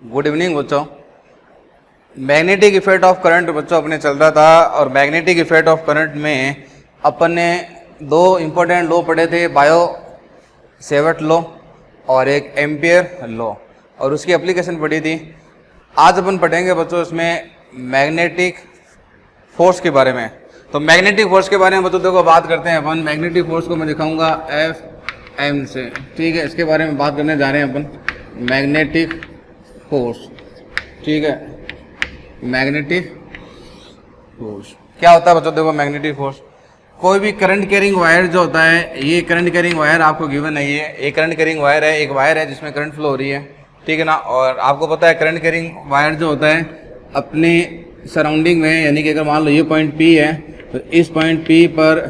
Good evening बच्चों। Magnetic effect of current बच्चों अपने चल रहा था और मैग्नेटिक इफेक्ट ऑफ करंट में अपन ने दो इम्पोर्टेंट लॉ पढ़े थे, बायो सेवर्ट लॉ और एक एम्पियर लॉ, और उसकी एप्लीकेशन पढ़ी थी। आज अपन पढ़ेंगे बच्चों इसमें मैग्नेटिक फोर्स के बारे में। तो मैग्नेटिक फोर्स के बारे में बच्चों देखो बात करते हैं अपन। मैग्नेटिक फोर्स को मैं दिखाऊंगा एफ एम से, ठीक है। इसके बारे में बात करने जा रहे हैं अपन, मैग्नेटिक फोर्स, ठीक है। मैग्नेटिक फोर्स क्या होता है बच्चों? देखो मैग्नेटिक फोर्स, कोई भी करंट कैरिंग वायर जो होता है, ये करंट कैरिंग वायर आपको गिवन है, ये करंट कैरिंग वायर है, एक वायर है जिसमें करंट फ्लो हो रही है, ठीक है ना। और आपको पता है करंट कैरिंग वायर जो होता है अपने सराउंडिंग में, यानी कि अगर मान लो ये पॉइंट पी है तो इस पॉइंट पी पर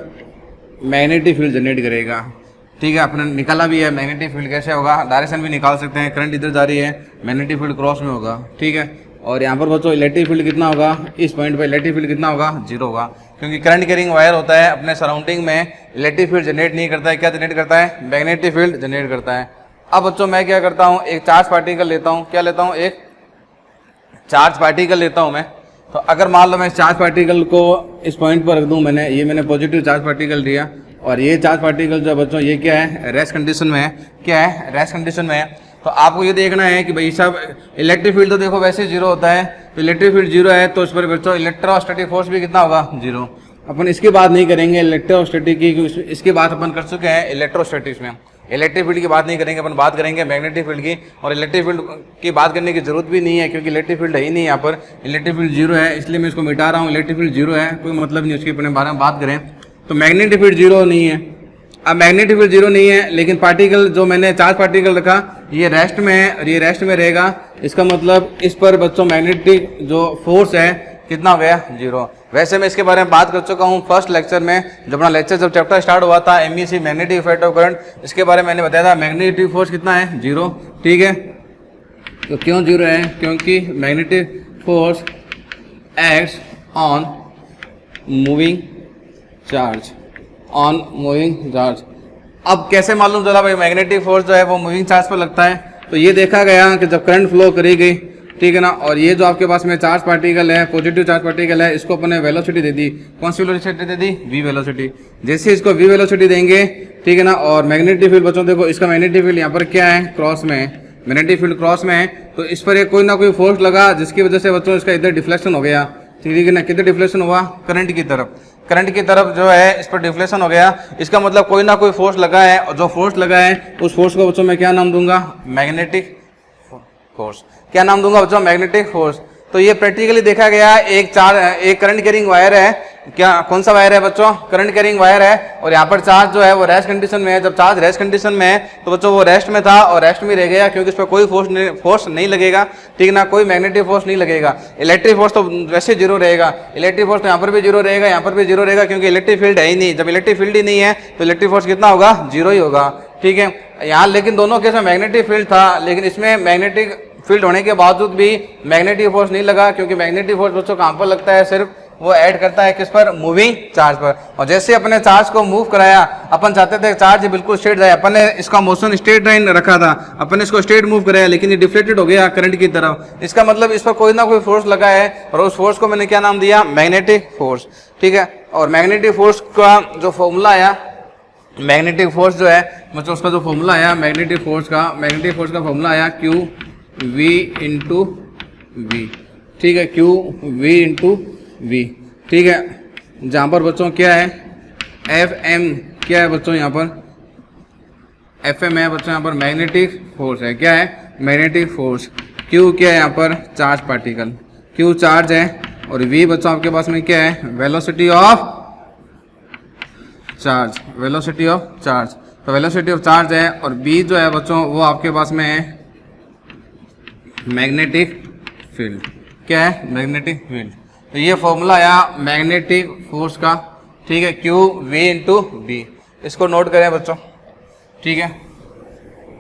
मैग्नेटिक फील्ड जनरेट करेगा, ठीक है। अपने निकाला भी है मैग्नेटिक फील्ड कैसे होगा, डायरेक्शन भी निकाल सकते हैं। करंट इधर जा रही है, मैग्नेटिक फील्ड क्रॉस में होगा, ठीक है। और यहाँ पर बच्चों इलेक्ट्रिक फील्ड कितना होगा, इस पॉइंट पर इलेक्ट्रिक फील्ड कितना होगा, जीरो होगा, क्योंकि करंट कैरिंग वायर होता है अपने सराउंडिंग में इलेक्ट्रिक फील्ड जनरेट नहीं करता है। क्या जनरेट करता है? मैग्नेटिक फील्ड जनरेट करता है। अब बच्चों मैं क्या करता हूँ, एक चार्ज पार्टिकल लेता हूँ। क्या लेता हूँ? एक चार्ज पार्टिकल लेता हूँ मैं। तो अगर मान लो मैं इस चार्ज पार्टिकल को इस पॉइंट पर रख दूँ, मैंने पॉजिटिव चार्ज पार्टिकल लिया, और ये चार्ज पार्टिकल जो बच्चों ये क्या है, रेस्ट कंडीशन में है। क्या है? रेस्ट कंडीशन में है। तो आपको ये देखना है कि भाई साहब इलेक्ट्रिक फील्ड तो देखो वैसे जीरो होता है, तो इलेक्ट्रिक फील्ड जीरो है तो इस पर बच्चों इलेक्ट्रोस्टैटिक फोर्स भी कितना होगा, जीरो। अपन इसकी बात नहीं करेंगे इलेक्ट्रोस्टैटिक की, इसकी बात अपन कर चुके हैं इलेक्ट्रोस्टैटिक्स में। इलेक्ट्रिक फील्ड की बात नहीं करेंगे, अपन बात करेंगे मैग्नेटिक फील्ड की। और इलेक्ट्रिक फील्ड की बात करने की जरूरत भी नहीं है, क्योंकि इलेक्ट्रिक फील्ड है ही नहीं यहाँ पर, इलेक्ट्रिक फील्ड जीरो है, इसलिए मैं इसको मिटा रहा हूँ। इलेक्ट्रिक फील्ड जीरो है, कोई मतलब नहीं उसके अपने बारे में बात करें तो। मैग्नेटिक फील्ड जीरो नहीं है। अब मैग्नेटिक फील्ड जीरो नहीं है, लेकिन पार्टिकल जो मैंने चार्ज पार्टिकल रखा ये रेस्ट में है और ये रेस्ट में रहेगा। इसका मतलब इस पर बच्चों मैग्नेटिक जो फोर्स है कितना हो गया, जीरो। वैसे मैं इसके बारे में बात कर चुका हूँ फर्स्ट लेक्चर में, जब अपना लेक्चर जब चैप्टर स्टार्ट हुआ था MEC magnetic effect of current, इसके बारे में मैंने बताया था मैग्नेटिक फोर्स कितना है, जीरो, ठीक है। तो क्यों जीरो है? क्योंकि magnetic force acts on moving charge, on moving charge. अब कैसे मालूम चला भाई मैग्नेटिक फोर्स जो है वो मूविंग चार्ज पर लगता है? तो ये देखा गया कि जब करंट फ्लो करी गई, ठीक है ना, और ये जो आपके पास में चार्ज पार्टिकल है, पॉजिटिव चार्ज पार्टिकल है, इसको अपने वेलोसिटी दे दी। कौन सी वेलोसिटी दे दी? V velocity. जैसे इसको वी वेलोसिटी देंगे, ठीक है ना, और मैग्नेटिक फील्ड बच्चों देखो इसका मैग्नेटिक फील्ड यहाँ पर क्या है, क्रॉस में है, मैग्नेटिक फील्ड क्रॉस में है, तो इस पर एक कोई ना कोई फोर्स लगा जिसकी वजह से बच्चों इसका इधर डिफ्लेक्शन हो गया, ठीक है ना। किधर डिफ्लेक्शन हुआ? करंट की तरफ। करंट की तरफ जो है इस पर डिफ्लेक्शन हो गया, इसका मतलब कोई ना कोई फोर्स लगा है, और जो फोर्स लगा है उस फोर्स को बच्चों मैं क्या नाम दूंगा, मैग्नेटिक फोर्स। क्या नाम दूंगा बच्चों? Magnetic force. तो ये प्रैक्टिकली देखा गया, एक करंट कैरिंग वायर है, क्या कौन सा वायर है बच्चों? करंट कैरिंग वायर है, और यहाँ पर चार्ज जो है वो रेस्ट कंडीशन में है। जब चार्ज रेस्ट कंडीशन में है तो बच्चों वो रेस्ट में था और रेस्ट में रह गया, क्योंकि इस पर कोई फोर्स नहीं लगेगा, ठीक ना, कोई मैग्नेटिक फोर्स नहीं लगेगा। इलेक्ट्रिक फोर्स तो वैसे जीरो रहेगा, इलेक्ट्रिक फोर्स तो यहाँ पर भी जीरो रहेगा, यहाँ पर भी जीरो रहेगा, क्योंकि इलेक्ट्रिक फील्ड है ही नहीं। जब इलेक्ट्रिक फील्ड ही नहीं है तो इलेक्ट्रिक फोर्स कितना होगा, जीरो ही होगा, ठीक है। यहाँ लेकिन दोनों केस में मैग्नेटिक फील्ड था, लेकिन इसमें मैग्नेटिक फील्ड होने के बावजूद भी मैग्नेटिक फोर्स नहीं लगा, क्योंकि मैग्नेटिक फोर्स बच्चों कहाँ पर लगता है, सिर्फ वो ऐड करता है किस पर, मूविंग चार्ज पर। और जैसे अपने चार्ज को मूव कराया, अपन चाहते थे चार्ज बिल्कुल स्ट्रेट जाए, अपन ने इसका मोशन स्ट्रेट लाइन रखा था, अपन ने इसको स्ट्रेट मूव कराया, लेकिन ये डिफ्लेक्टेड हो गया करंट की तरफ। इसका मतलब इस पर कोई ना कोई फोर्स लगा है, और उस फोर्स को मैंने क्या नाम दिया, मैग्नेटिक फोर्स, ठीक है। और मैग्नेटिक फोर्स का जो फॉर्मूला आया, मैग्नेटिक फोर्स जो है मतलब उसका जो फॉर्मूला आया मैग्नेटिक फोर्स का फॉर्मूला आया क्यू वी इंटू वी, ठीक है, क्यू वी इंटू वी, ठीक है। जहाँ पर बच्चों क्या है, एफ एम क्या है बच्चों, यहाँ पर एफ एम है बच्चों, यहाँ पर मैग्नेटिक फोर्स है। क्या है? Magnetic force. क्यू क्या है यहाँ पर, चार्ज पार्टिकल, क्यू चार्ज है, और वी बच्चों आपके पास में क्या है, velocity of charge, velocity of charge. तो वेलोसिटी ऑफ चार्ज है, और बी जो है बच्चों वो आपके पास में है मैग्नेटिक फील्ड। क्या है? Magnetic field. तो ये फॉर्मूला आया मैग्नेटिक फोर्स का, ठीक है, क्यू वी इंटू बी। इसको नोट करें बच्चों, ठीक है।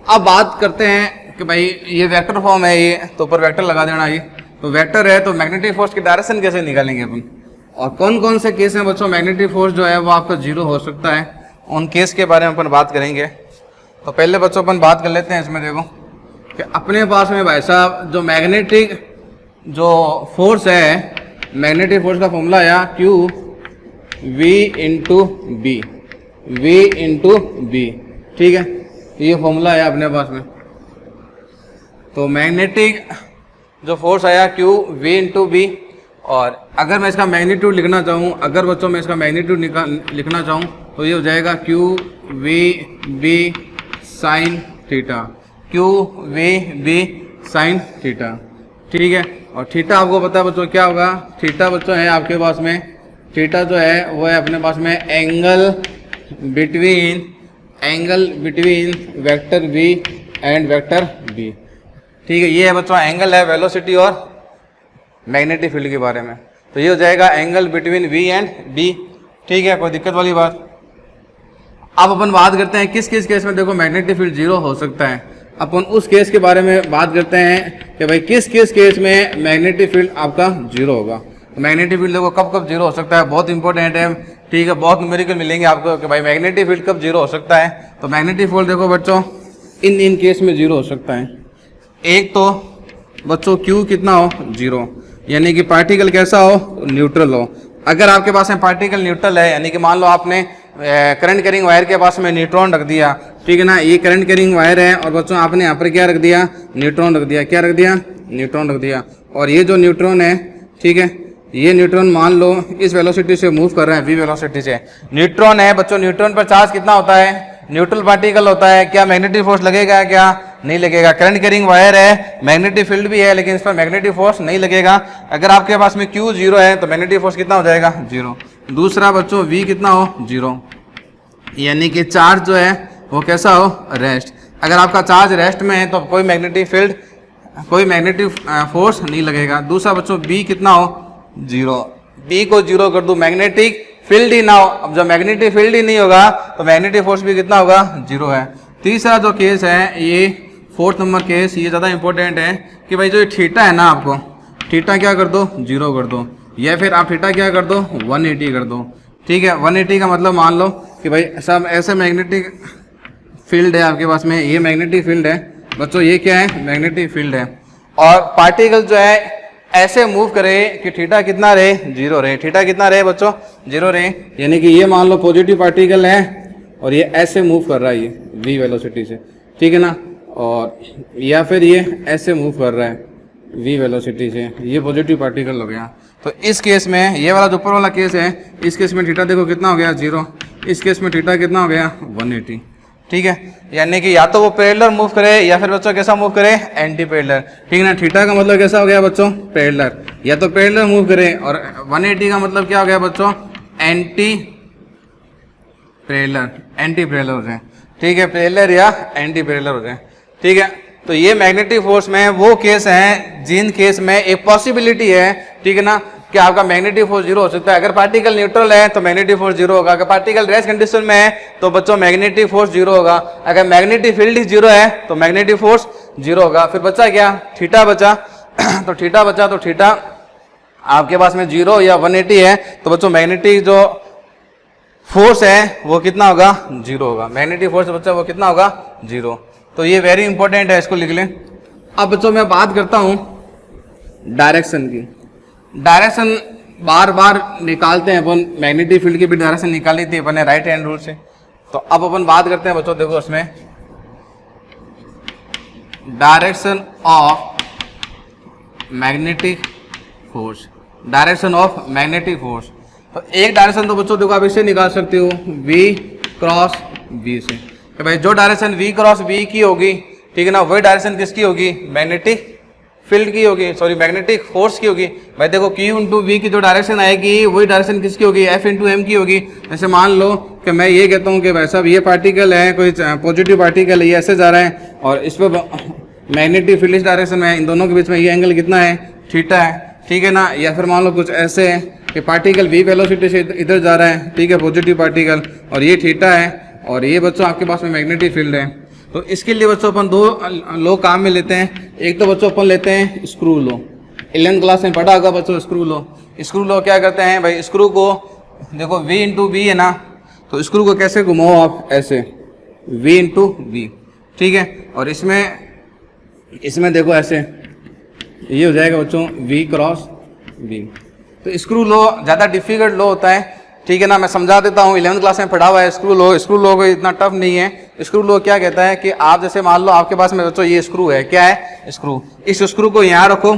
अब बात करते हैं कि भाई ये वेक्टर फॉर्म है, ये तो ऊपर वेक्टर लगा देना, ये तो वेक्टर है, तो मैग्नेटिक फोर्स की डायरेक्शन कैसे निकालेंगे अपन, और कौन कौन से केस में बच्चों मैग्नेटिक फोर्स जो है वो आपका जीरो हो सकता है, उन केस के बारे में अपन बात करेंगे। तो पहले बच्चों अपन बात कर लेते हैं इसमें। देखो कि अपने पास में भाई साहब जो मैग्नेटिक जो फोर्स है, मैग्नेटिक फोर्स का फॉर्मूला आया Q V into B, V into B, ठीक है, ये फॉर्मूला आया अपने पास में। तो मैग्नेटिक जो फोर्स आया Q V इंटू बी, और अगर मैं इसका मैग्नीट्यूड लिखना चाहूँ, अगर बच्चों मैं इसका मैग्नीट्यूड लिखना चाहूँ तो ये हो जाएगा Q V B sine theta, Q V B sine theta, ठीक है। और थीटा आपको पता है बच्चों क्या होगा, थीटा बच्चों है आपके पास में, थीटा जो है वो है अपने पास में angle between vector v and vector b, ठीक है। ये है बच्चों एंगल है वेलोसिटी और मैग्नेटिक फील्ड के बारे में। तो ये हो जाएगा angle between v and b, ठीक है, कोई दिक्कत वाली बात। अब अपन बात करते हैं किस किस केस में देखो मैग्नेटिक फील्ड जीरो हो सकता है। अपन उस केस के बारे में बात करते हैं कि भाई किस किस केस में मैग्नेटिक फील्ड आपका जीरो होगा। मैग्नेटिक फील्ड देखो कब कब जीरो हो सकता है, बहुत इंपॉर्टेंट है, ठीक है, बहुत न्यूमेरिकल मिलेंगे आपको कि भाई मैग्नेटिक फील्ड कब जीरो हो सकता है। तो मैग्नेटिक फील्ड देखो बच्चों इन केस में जीरो हो सकता है। एक तो बच्चों Q कितना हो, जीरो, यानी कि पार्टिकल कैसा हो, न्यूट्रल हो। अगर आपके पास में पार्टिकल न्यूट्रल है, यानी कि मान लो आपने करंट कैरिंग वायर के पास में न्यूट्रॉन रख दिया, ठीक है ना, ये करंट कैरिंग वायर है और बच्चों आपने यहाँ पर क्या रख दिया, न्यूट्रॉन रख दिया, क्या रख दिया, न्यूट्रॉन रख दिया। और ये जो न्यूट्रॉन है, ठीक है, ये न्यूट्रॉन मान लो इस वेलोसिटी से मूव कर रहा है, v वेलोसिटी से। न्यूट्रॉन है बच्चों, न्यूट्रॉन पर चार्ज कितना होता है, न्यूट्रल पार्टिकल होता है, क्या मैग्नेटिक फोर्स लगेगा, क्या नहीं लगेगा। करंट कैरिंग वायर है, मैग्नेटिक फील्ड भी है, लेकिन इस पर मैग्नेटिक फोर्स नहीं लगेगा। अगर आपके पास में Q जीरो है तो मैग्नेटिक फोर्स कितना हो जाएगा, जीरो। दूसरा बच्चों V कितना हो, जीरो, यानी कि चार्ज जो है वो कैसा हो, रेस्ट। अगर आपका चार्ज रेस्ट में है तो कोई मैग्नेटिक फील्ड, कोई मैग्नेटिक फोर्स नहीं लगेगा। दूसरा बच्चों B कितना हो, जीरो, B को जीरो कर दूं, मैग्नेटिक फील्ड ही ना हो। अब जब मैग्नेटिक फील्ड ही नहीं होगा तो मैग्नेटिक फोर्स भी कितना होगा, जीरो है। तीसरा जो केस है, ये फोर्थ नंबर केस, ये ज़्यादा इंपॉर्टेंट है कि भाई जो थीटा है ना, आपको थीटा क्या कर दो, जीरो कर दो, या फिर आप थीटा क्या कर दो, 180 कर दो, ठीक है। 180 का मतलब मान लो कि भाई सब ऐसे मैग्नेटिक फील्ड है आपके पास में, ये मैग्नेटिक फील्ड है बच्चों, ये क्या है, मैग्नेटिक फील्ड है, और पार्टिकल जो है ऐसे मूव करे कि थीटा कितना रहे, जीरो रहे। थीटा कितना रहे बच्चों, जीरो रहे, यानी कि ये मान लो पॉजिटिव पार्टिकल है और ये ऐसे मूव कर रहा है, ये v वेलोसिटी से, ठीक है ना, और या फिर ये ऐसे मूव कर रहा है v वेलोसिटी से, ये पॉजिटिव पार्टिकल हो गया। तो इस केस में ये वाला जो ऊपर वाला केस है, इस केस में थीटा देखो कितना हो गया, जीरो। इस केस में थीटा कितना हो गया, 180, ठीक है। यानी कि या तो वो पैरेलल मूव करे या फिर बच्चों कैसा मूव करे, एंटी पैरेलल, ठीक है ना। थीटा का मतलब कैसा हो गया बच्चों, पैरेलल, या तो पैरेलल मूव करे, और 180 का मतलब क्या हो गया बच्चों, एंटी पैरेलल, एंटी पैरेलल हो जाए, ठीक है, पैरेलल या एंटी पैरेलल हो जाए, ठीक है। तो ये मैग्नेटिक फोर्स में वो केस हैं जिन केस में एक पॉसिबिलिटी है, ठीक है ना, कि आपका मैग्नेटिक फोर्स जीरो हो सकता है। अगर पार्टिकल न्यूट्रल है तो मैग्नेटिक फोर्स जीरो होगा, अगर पार्टिकल रेस्ट कंडीशन में है तो बच्चों मैग्नेटिक फोर्स जीरो होगा। अगर मैग्नेटिक फील्ड जीरो है तो मैग्नेटिक फोर्स जीरो होगा। फिर बचा क्या, थीटा बचा तो थीटा बचा, तो थीटा आपके पास में जीरो या 180 है तो बच्चों मैग्नेटिक जो फोर्स है वो कितना होगा, जीरो होगा। मैग्नेटिक फोर्स बच्चा वो कितना होगा, जीरो। तो ये वेरी इंपॉर्टेंट है, इसको लिख लें। अब बच्चों मैं बात करता हूँ डायरेक्शन की। डायरेक्शन बार बार निकालते हैं अपन, मैग्नेटिक फील्ड की भी डायरेक्शन निकाली थी अपन ने राइट हैंड रूल से। तो अब अपन बात करते हैं बच्चों, देखो उसमें direction of magnetic force, direction of magnetic force. तो एक डायरेक्शन तो बच्चों देखो आप इससे निकाल सकते हो, v क्रॉस v से, कि भाई जो डायरेक्शन v क्रॉस v की होगी, ठीक है ना, वही डायरेक्शन किसकी होगी, मैग्नेटिक फील्ड की होगी, सॉरी मैग्नेटिक फोर्स की होगी। भाई देखो Q इंटू वी की जो डायरेक्शन आएगी वही डायरेक्शन किसकी होगी, F इंटू एम की होगी। जैसे मान लो कि मैं ये कहता हूँ कि भाई साहब ये पार्टिकल है, कोई पॉजिटिव पार्टिकल है, ये ऐसे जा रहा है और इस पर मैग्नेटिक फील्ड इस डायरेक्शन में है, इन दोनों के बीच में ये एंगल कितना है, थीटा है, ठीक है ना। या फिर मान लो कुछ ऐसे है कि पार्टिकल v वेलोसिटी से इधर जा रहा है, ठीक है, पॉजिटिव पार्टिकल, और ये थीटा है, और ये बच्चों आपके पास में मैग्नेटिक फील्ड है। तो इसके लिए बच्चों अपन दो लो काम में लेते हैं। एक तो बच्चों अपन लेते हैं स्क्रू लो, 11th क्लास में पढ़ा होगा बच्चों स्क्रू लो। स्क्रू लो क्या करते हैं भाई, स्क्रू को देखो v इंटू बी है ना, तो स्क्रू को कैसे घुमाओ आप, ऐसे v इंटू बी, ठीक है, और इसमें इसमें देखो ऐसे ये हो जाएगा बच्चों V क्रॉस B। तो स्क्रू लो ज़्यादा डिफिकल्ट लो होता है, ठीक है ना। मैं समझा देता हूँ, 11th क्लास में पढ़ा हुआ है स्क्रू लो। स्क्रू लो को इतना टफ नहीं है। स्क्रू लो क्या कहता है कि आप जैसे मान लो आपके पास में बच्चों ये स्क्रू है, क्या है स्क्रू, इस स्क्रू को यहाँ रखो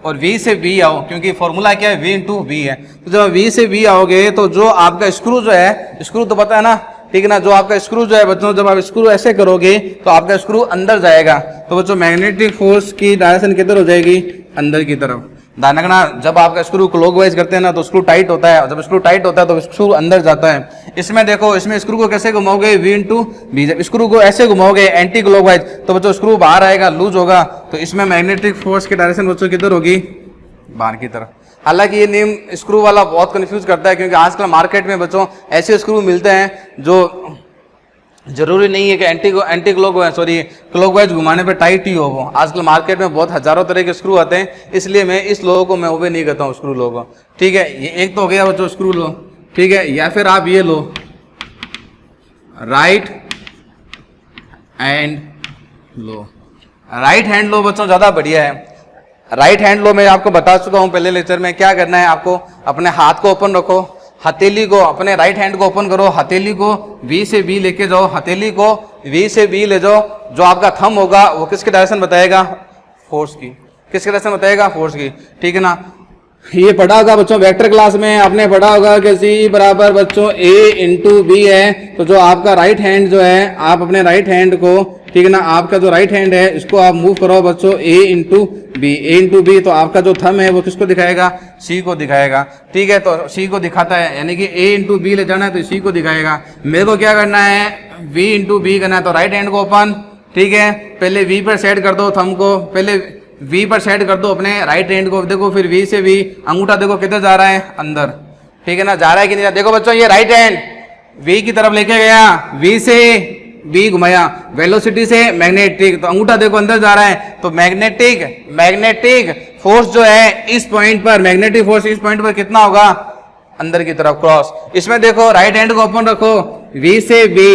और V से B आओ, क्योंकि फॉर्मूला क्या है V इंटू B है। तो जब V से B आओगे तो जो आपका स्क्रू जो है, स्क्रू तो पता है ना, ठीक है ना, जो आपका स्क्रू जो है बच्चों, जब आप स्क्रू ऐसे करोगे तो आपका स्क्रू अंदर जाएगा। तो बच्चों मैग्नेटिक फोर्स की डायरेक्शन किधर हो जाएगी, अंदर की तरफ। ध्यान रखना, जब आपका स्क्रू क्लॉकवाइज करते हैं ना तो स्क्रू टाइट होता है, जब स्क्रू टाइट होता है तो स्क्रू अंदर जाता है। इसमें देखो, इसमें स्क्रू को कैसे घुमाओगे, V इंटू B। जब स्क्रू को ऐसे घुमाओगे एंटी क्लॉकवाइज तो बच्चों स्क्रू बाहर आएगा, लूज होगा। तो इसमें मैग्नेटिक फोर्स की डायरेक्शन बच्चों किधर होगी, बाहर की तरफ। हालांकि ये नेम स्क्रू वाला बहुत कंफ्यूज करता है, क्योंकि आजकल मार्केट में बच्चों ऐसे स्क्रू मिलते हैं जो जरूरी नहीं है कि एंटी क्लॉकवाइज घुमाने पे टाइट ही हो। वो आजकल मार्केट में बहुत हजारों तरह के स्क्रू आते हैं, इसलिए मैं इस लोगों को मैं ओबे नहीं करता हूँ, स्क्रू लो को, ठीक है। ये एक तो हो गया बच्चों स्क्रू लो, ठीक है। या फिर आप ये लो, राइट हैंड लो। राइट हैंड लो बच्चों ज़्यादा बढ़िया है। राइट हैंड लो मैं आपको बता चुका हूँ पहले लेक्चर में। क्या करना है आपको, अपने हाथ को ओपन रखो, हथेली को, अपने राइट हैंड को ओपन करो, हथेली को V से B लेके जाओ, हथेली को V से B ले जाओ। जो आपका थंब होगा वो किसकी डायरेक्शन बताएगा, फोर्स की। किसकी डायरेक्शन बताएगा, फोर्स की, ठीक है ना। ये पढ़ा होगा बच्चों वेक्टर क्लास में, आपने पढ़ा होगा कि C बराबर बच्चों A इंटू B है। तो जो आपका राइट हैंड जो है, आप अपने राइट हैंड को, ठीक है ना, आपका जो राइट हैंड है इसको आप मूव करो बच्चों A इंटू B। तो आपका जो थंब है वो किसको दिखाएगा, C को दिखाएगा, ठीक है। तो C को दिखाता है, यानी कि A इंटू B ले जाना है तो C को दिखाएगा। मेरे को क्या करना है, V इंटू B करना है। तो राइट हैंड को ओपन, ठीक है, पहले V पर सेट कर दो, थंब को पहले V पर सेट कर दो अपने राइट हैंड को। देखो फिर V से V, अंगूठा देखो किधर जा रहा है, अंदर, ठीक है ना, जा रहा है कि नहीं। देखो बच्चों ये राइट हैंड V की तरफ लेके गया, V से B घुमाया, वेलोसिटी से मैग्नेटिक, तो अंगूठा देखो अंदर जा रहा है। तो मैग्नेटिक फोर्स जो है इस पॉइंट पर, मैग्नेटिक फोर्स इस पॉइंट पर कितना होगा, अंदर की तरफ क्रॉस। इसमें देखो राइट हैंड को ओपन रखो, V से B,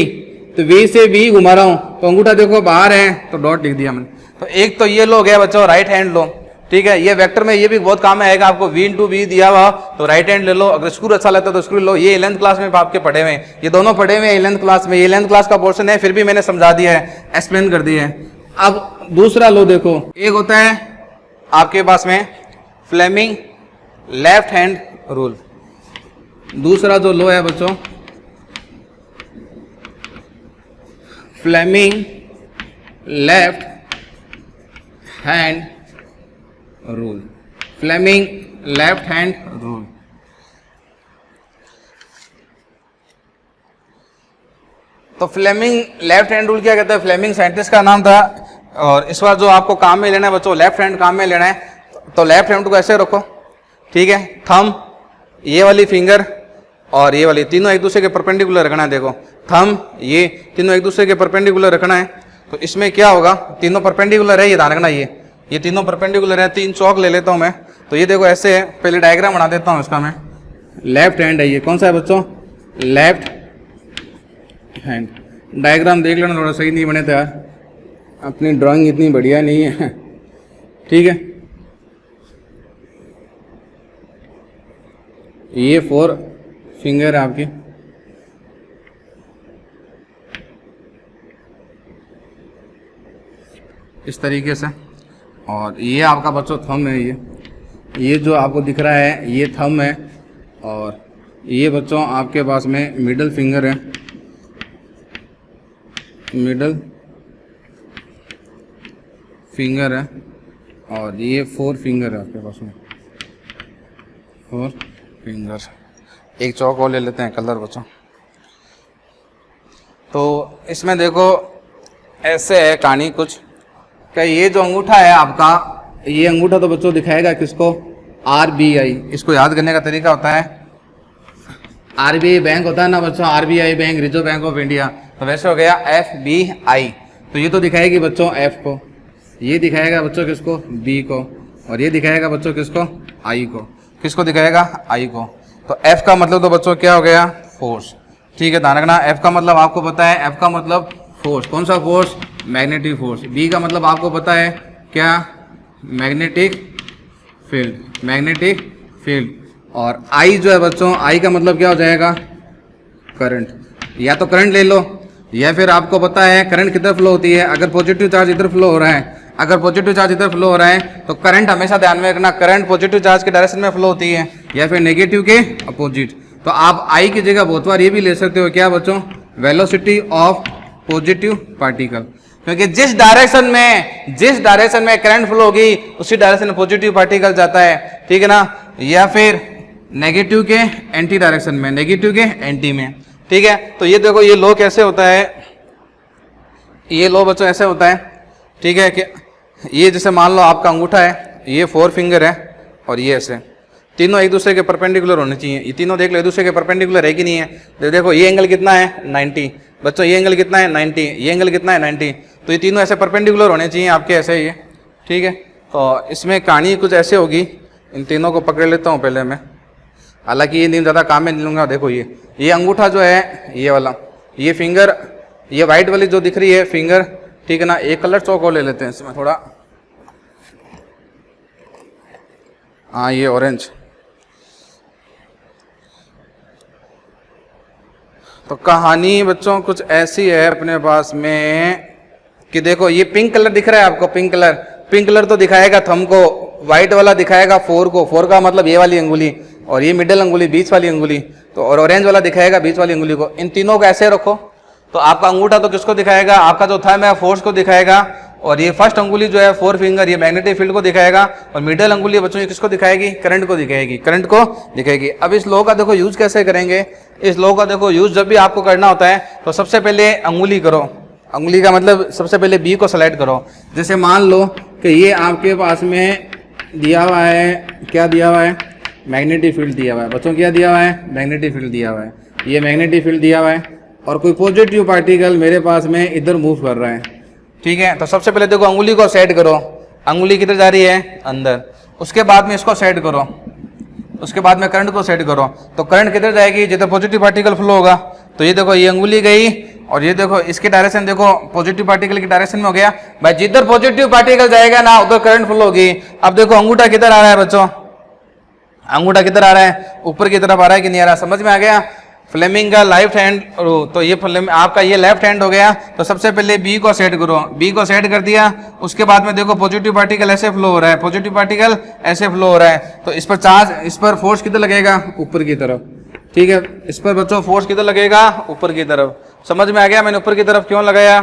तो V से B घुमा रहा हूं तो अंगूठा देखो बाहर है, तो डॉट लिख दिया मैंने। तो एक तो ये लो गया बच्चों राइट हैंड लो, ठीक है। ये वेक्टर में ये भी बहुत काम में आएगा आपको, V इंटू B दिया हुआ तो राइट हैंड ले लो। अगर स्क्रू अच्छा लगता है तो स्क्रू लो। ये 11th क्लास में आपके पढ़े हुए हैं, ये दोनों पढ़े हुए हैं 11th क्लास में। 11th क्लास का पोर्शन है, फिर भी मैंने समझा दिया है, एक्सप्लेन कर दिया है। अब दूसरा लो देखो, एक होता है आपके पास में फ्लेमिंग लेफ्ट हैंड रूल। दूसरा जो लो है बच्चों Fleming left hand rule. Fleming left hand rule. तो फ्लेमिंग लेफ्ट हैंड रूल क्या कहता है, फ्लेमिंग साइंटिस्ट का नाम था। और इस बार जो आपको काम में लेना है बच्चों, लेफ्ट हैंड काम में लेना है, तो लेफ्ट हैंड को ऐसे रखो, ठीक है। थंब, ये वाली फिंगर और ये वाली तीनों एक दूसरे के परपेंडिकुलर रखना है। देखो थंब, ये तीनों एक दूसरे के परपेंडिकुलर रखना है। तो इसमें क्या होगा, तीनों परपेंडिकुलर है, ये ध्यान रखना, ये तीनों परपेंडिकुलर है। 3 चौक ले लेता हूं मैं, तो ये देखो ऐसे है। पहले डायग्राम बना देता हूं इसका मैं। लेफ्ट हैंड है ये, कौन सा है बच्चों, लेफ्ट हैंड। डायग्राम देख लेना, थोड़ा सही नहीं बने थे यार, अपनी ड्राइंग इतनी बढ़िया नहीं है, ठीक है। ये 4 फिंगर है आपकी, इस तरीके से। और ये आपका बच्चों थंब है, ये जो आपको दिख रहा है ये थंब है। और ये बच्चों आपके पास में मिडल फिंगर है, मिडल फिंगर है। और ये 4 फिंगर है आपके पास में, 4 फिंगर। एक चौक और ले लेते हैं कलर बच्चों। तो इसमें देखो ऐसे है कहानी कुछ, क्या ये जो अंगूठा है आपका, ये अंगूठा तो बच्चों दिखाएगा किसको, RBI। इसको याद करने का तरीका होता है, RBI बैंक होता है ना बच्चों, RBI bank, reserve bank of India. तो वैसे हो गया FBI। तो ये तो दिखाएगी बच्चों F को, ये दिखाएगा बच्चों किसको, B को, और ये दिखाएगा बच्चों किसको, I को। किसको दिखाएगा, I को। तो F का मतलब तो बच्चों क्या हो गया, फोर्स, ठीक है। ध्यान रखना, F का मतलब आपको पता है, F का मतलब फोर्स, कौन सा फोर्स, मैग्नेटिक फोर्स। B का मतलब आपको पता है क्या, मैग्नेटिक फील्ड। और आई जो है बच्चों, आई का मतलब क्या हो जाएगा, करंट। या तो करंट ले लो, या फिर आपको पता है करंट किधर फ्लो होती है, अगर पॉजिटिव चार्ज इधर फ्लो हो रहा है, अगर पॉजिटिव चार्ज इधर फ्लो हो रहा है तो करंट हमेशा ध्यान में रखना, करंट पॉजिटिव चार्ज के डायरेक्शन में फ्लो होती है या फिर नेगेटिव के अपोजिट। तो आप आई की जगह बहुत बार ये भी ले सकते हो, क्या बच्चों, वेलोसिटी ऑफ पॉजिटिव पार्टिकल, क्योंकि जिस डायरेक्शन में करंट फ्लो होगी उसी डायरेक्शन में पॉजिटिव पार्टिकल जाता है, ठीक है ना। या फिर नेगेटिव के एंटी डायरेक्शन में, नेगेटिव के एंटी में, ठीक है। तो ये देखो, ये लो कैसे होता है, ये लो बच्चों ऐसे होता है, ठीक है। कि ये जैसे मान लो आपका अंगूठा है, ये 4 फिंगर है और ये ऐसे, तीनों एक दूसरे के परपेंडिकुलर होने चाहिए। ये तीनों देख लो एक दूसरे के परपेंडिकुलर है कि नहीं है। तो देखो ये एंगल कितना है 90, बच्चों ये एंगल कितना है 90, ये एंगल कितना है 90। तो ये तीनों ऐसे परपेंडिकुलर होने चाहिए आपके, ऐसे ही, ठीक है। तो इसमें कहानी कुछ ऐसे होगी, इन तीनों को पकड़ लेता हूँ पहले मैं, हालांकि ये दिन ज़्यादा काम में नहीं लूँगा। देखो ये अंगूठा जो है, ये वाला, ये फिंगर, ये वाइट वाली जो दिख रही है फिंगर, ठीक है ना। एक कलर चौक और ले लेते हैं इसमें थोड़ा, हाँ ये ऑरेंज। तो कहानी बच्चों कुछ ऐसी है अपने पास में कि देखो ये पिंक कलर दिख रहा है आपको, पिंक कलर तो दिखाएगा थंब को, व्हाइट वाला दिखाएगा 4 को, 4 का मतलब ये वाली अंगुली, और ये मिडिल अंगुली, बीच वाली अंगुली, तो और ऑरेंज वाला दिखाएगा बीच वाली अंगुली को। इन तीनों को ऐसे रखो तो आपका अंगूठा तो किसको दिखाएगा, आपका जो थंब है फोर्स को दिखाएगा, और ये फर्स्ट अंगुली जो है 4 फिंगर ये मैग्नेटिक फील्ड को दिखाएगा, और मिडिल अंगुली बच्चों ये किसको दिखाएगी, करंट को दिखाएगी। अब इस लॉ का देखो यूज कैसे करेंगे, इस लॉ का देखो यूज जब भी आपको करना होता है तो सबसे पहले अंगुली करो, अंगुली का मतलब सबसे पहले बी को सेलेक्ट करो। जैसे मान लो कि ये आपके पास में दिया हुआ है, क्या दिया हुआ है, मैग्नेटिक फील्ड दिया हुआ है बच्चों, क्या दिया हुआ है, मैग्नेटिक फील्ड दिया हुआ है, ये मैग्नेटिक फील्ड दिया हुआ है, और कोई पॉजिटिव पार्टिकल मेरे पास में इधर मूव कर रहा है, ठीक है। तो सबसे पहले देखो अंगुली को सेट करो, अंगुली किधर जा रही है, अंदर। उसके बाद में इसको सेट करो, उसके बाद में करंट को सेट करो। तो करंट किधर जाएगी, जिधर पॉजिटिव पार्टिकल फ्लो होगा। तो ये देखो ये अंगुली गई, और ये देखो इसकी डायरेक्शन देखो पॉजिटिव पार्टिकल की डायरेक्शन में हो गया भाई, जिधर पॉजिटिव पार्टिकल जाएगा ना उधर करंट फ्लो होगी। अब देखो अंगूठा किधर आ रहा है बच्चों, अंगूठा किधर आ रहा है, ऊपर की तरफ आ रहा है कि नहीं आ रहा, समझ में आ गया। फ्लेमिंग का लेफ्ट हैंड, तो ये आपका ये लेफ्ट हैंड हो गया। तो सबसे पहले बी को सेट करो, बी को सेट कर दिया। उसके बाद में देखो पॉजिटिव पार्टिकल ऐसे फ्लो हो रहा है, पॉजिटिव पार्टिकल ऐसे फ्लो हो रहा है। तो इस पर चार्ज, इस पर फोर्स किधर लगेगा, ऊपर की तरफ, ठीक है। इस पर बच्चों फोर्स किधर लगेगा, ऊपर की तरफ। समझ में आ गया मैंने ऊपर की तरफ क्यों लगाया,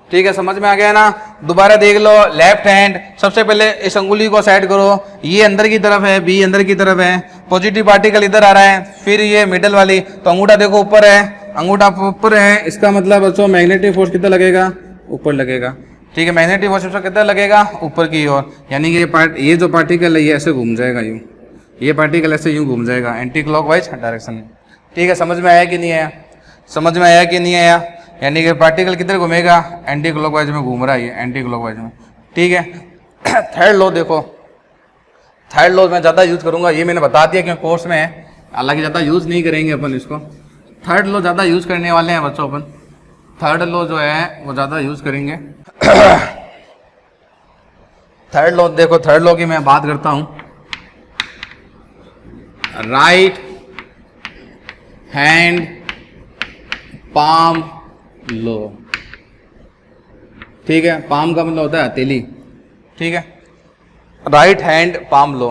ठीक है, समझ में आ गया ना। दोबारा देख लो, लेफ्ट हैंड, सबसे पहले इस अंगुली को सेट करो, ये अंदर की तरफ है, बी अंदर की तरफ है, पॉजिटिव पार्टिकल इधर आ रहा है, फिर ये मिडल वाली, तो अंगूठा देखो ऊपर है, अंगूठा ऊपर है, इसका मतलब बच्चों मैग्नेटिक फोर्स कितना लगेगा, ऊपर लगेगा, ठीक है। मैग्नेटिक फोर्स कितना लगेगा, ऊपर की ओर, यानी कि ये जो पार्टिकल है ये ऐसे घूम जाएगा यूँ, ये पार्टिकल ऐसे यूँ घूम जाएगा एंटी क्लॉकवाइज डायरेक्शन में, ठीक है। समझ में आया कि नहीं आया, समझ में आया कि नहीं आया, यानी कि पार्टिकल किधर घूमेगा, एंटी क्लॉकवाइज में घूम रहा है ये, एंटी क्लॉकवाइज में, ठीक है। थर्ड लॉ देखो, थर्ड लॉ मैं ज़्यादा यूज़ करूंगा, ये मैंने बता दिया क्योंकि कोर्स में है, हालांकि ज़्यादा यूज़ नहीं करेंगे अपन इसको। थर्ड लॉ ज़्यादा यूज़ करने वाले हैं बच्चों अपन, थर्ड लॉ जो है वो ज़्यादा यूज़ करेंगे। थर्ड लॉ देखो, थर्ड लॉ की मैं बात करता हूँ, राइट हैंड पाम लो, ठीक है। पाम का मतलब होता है हथेली, ठीक है। राइट हैंड पाम लो,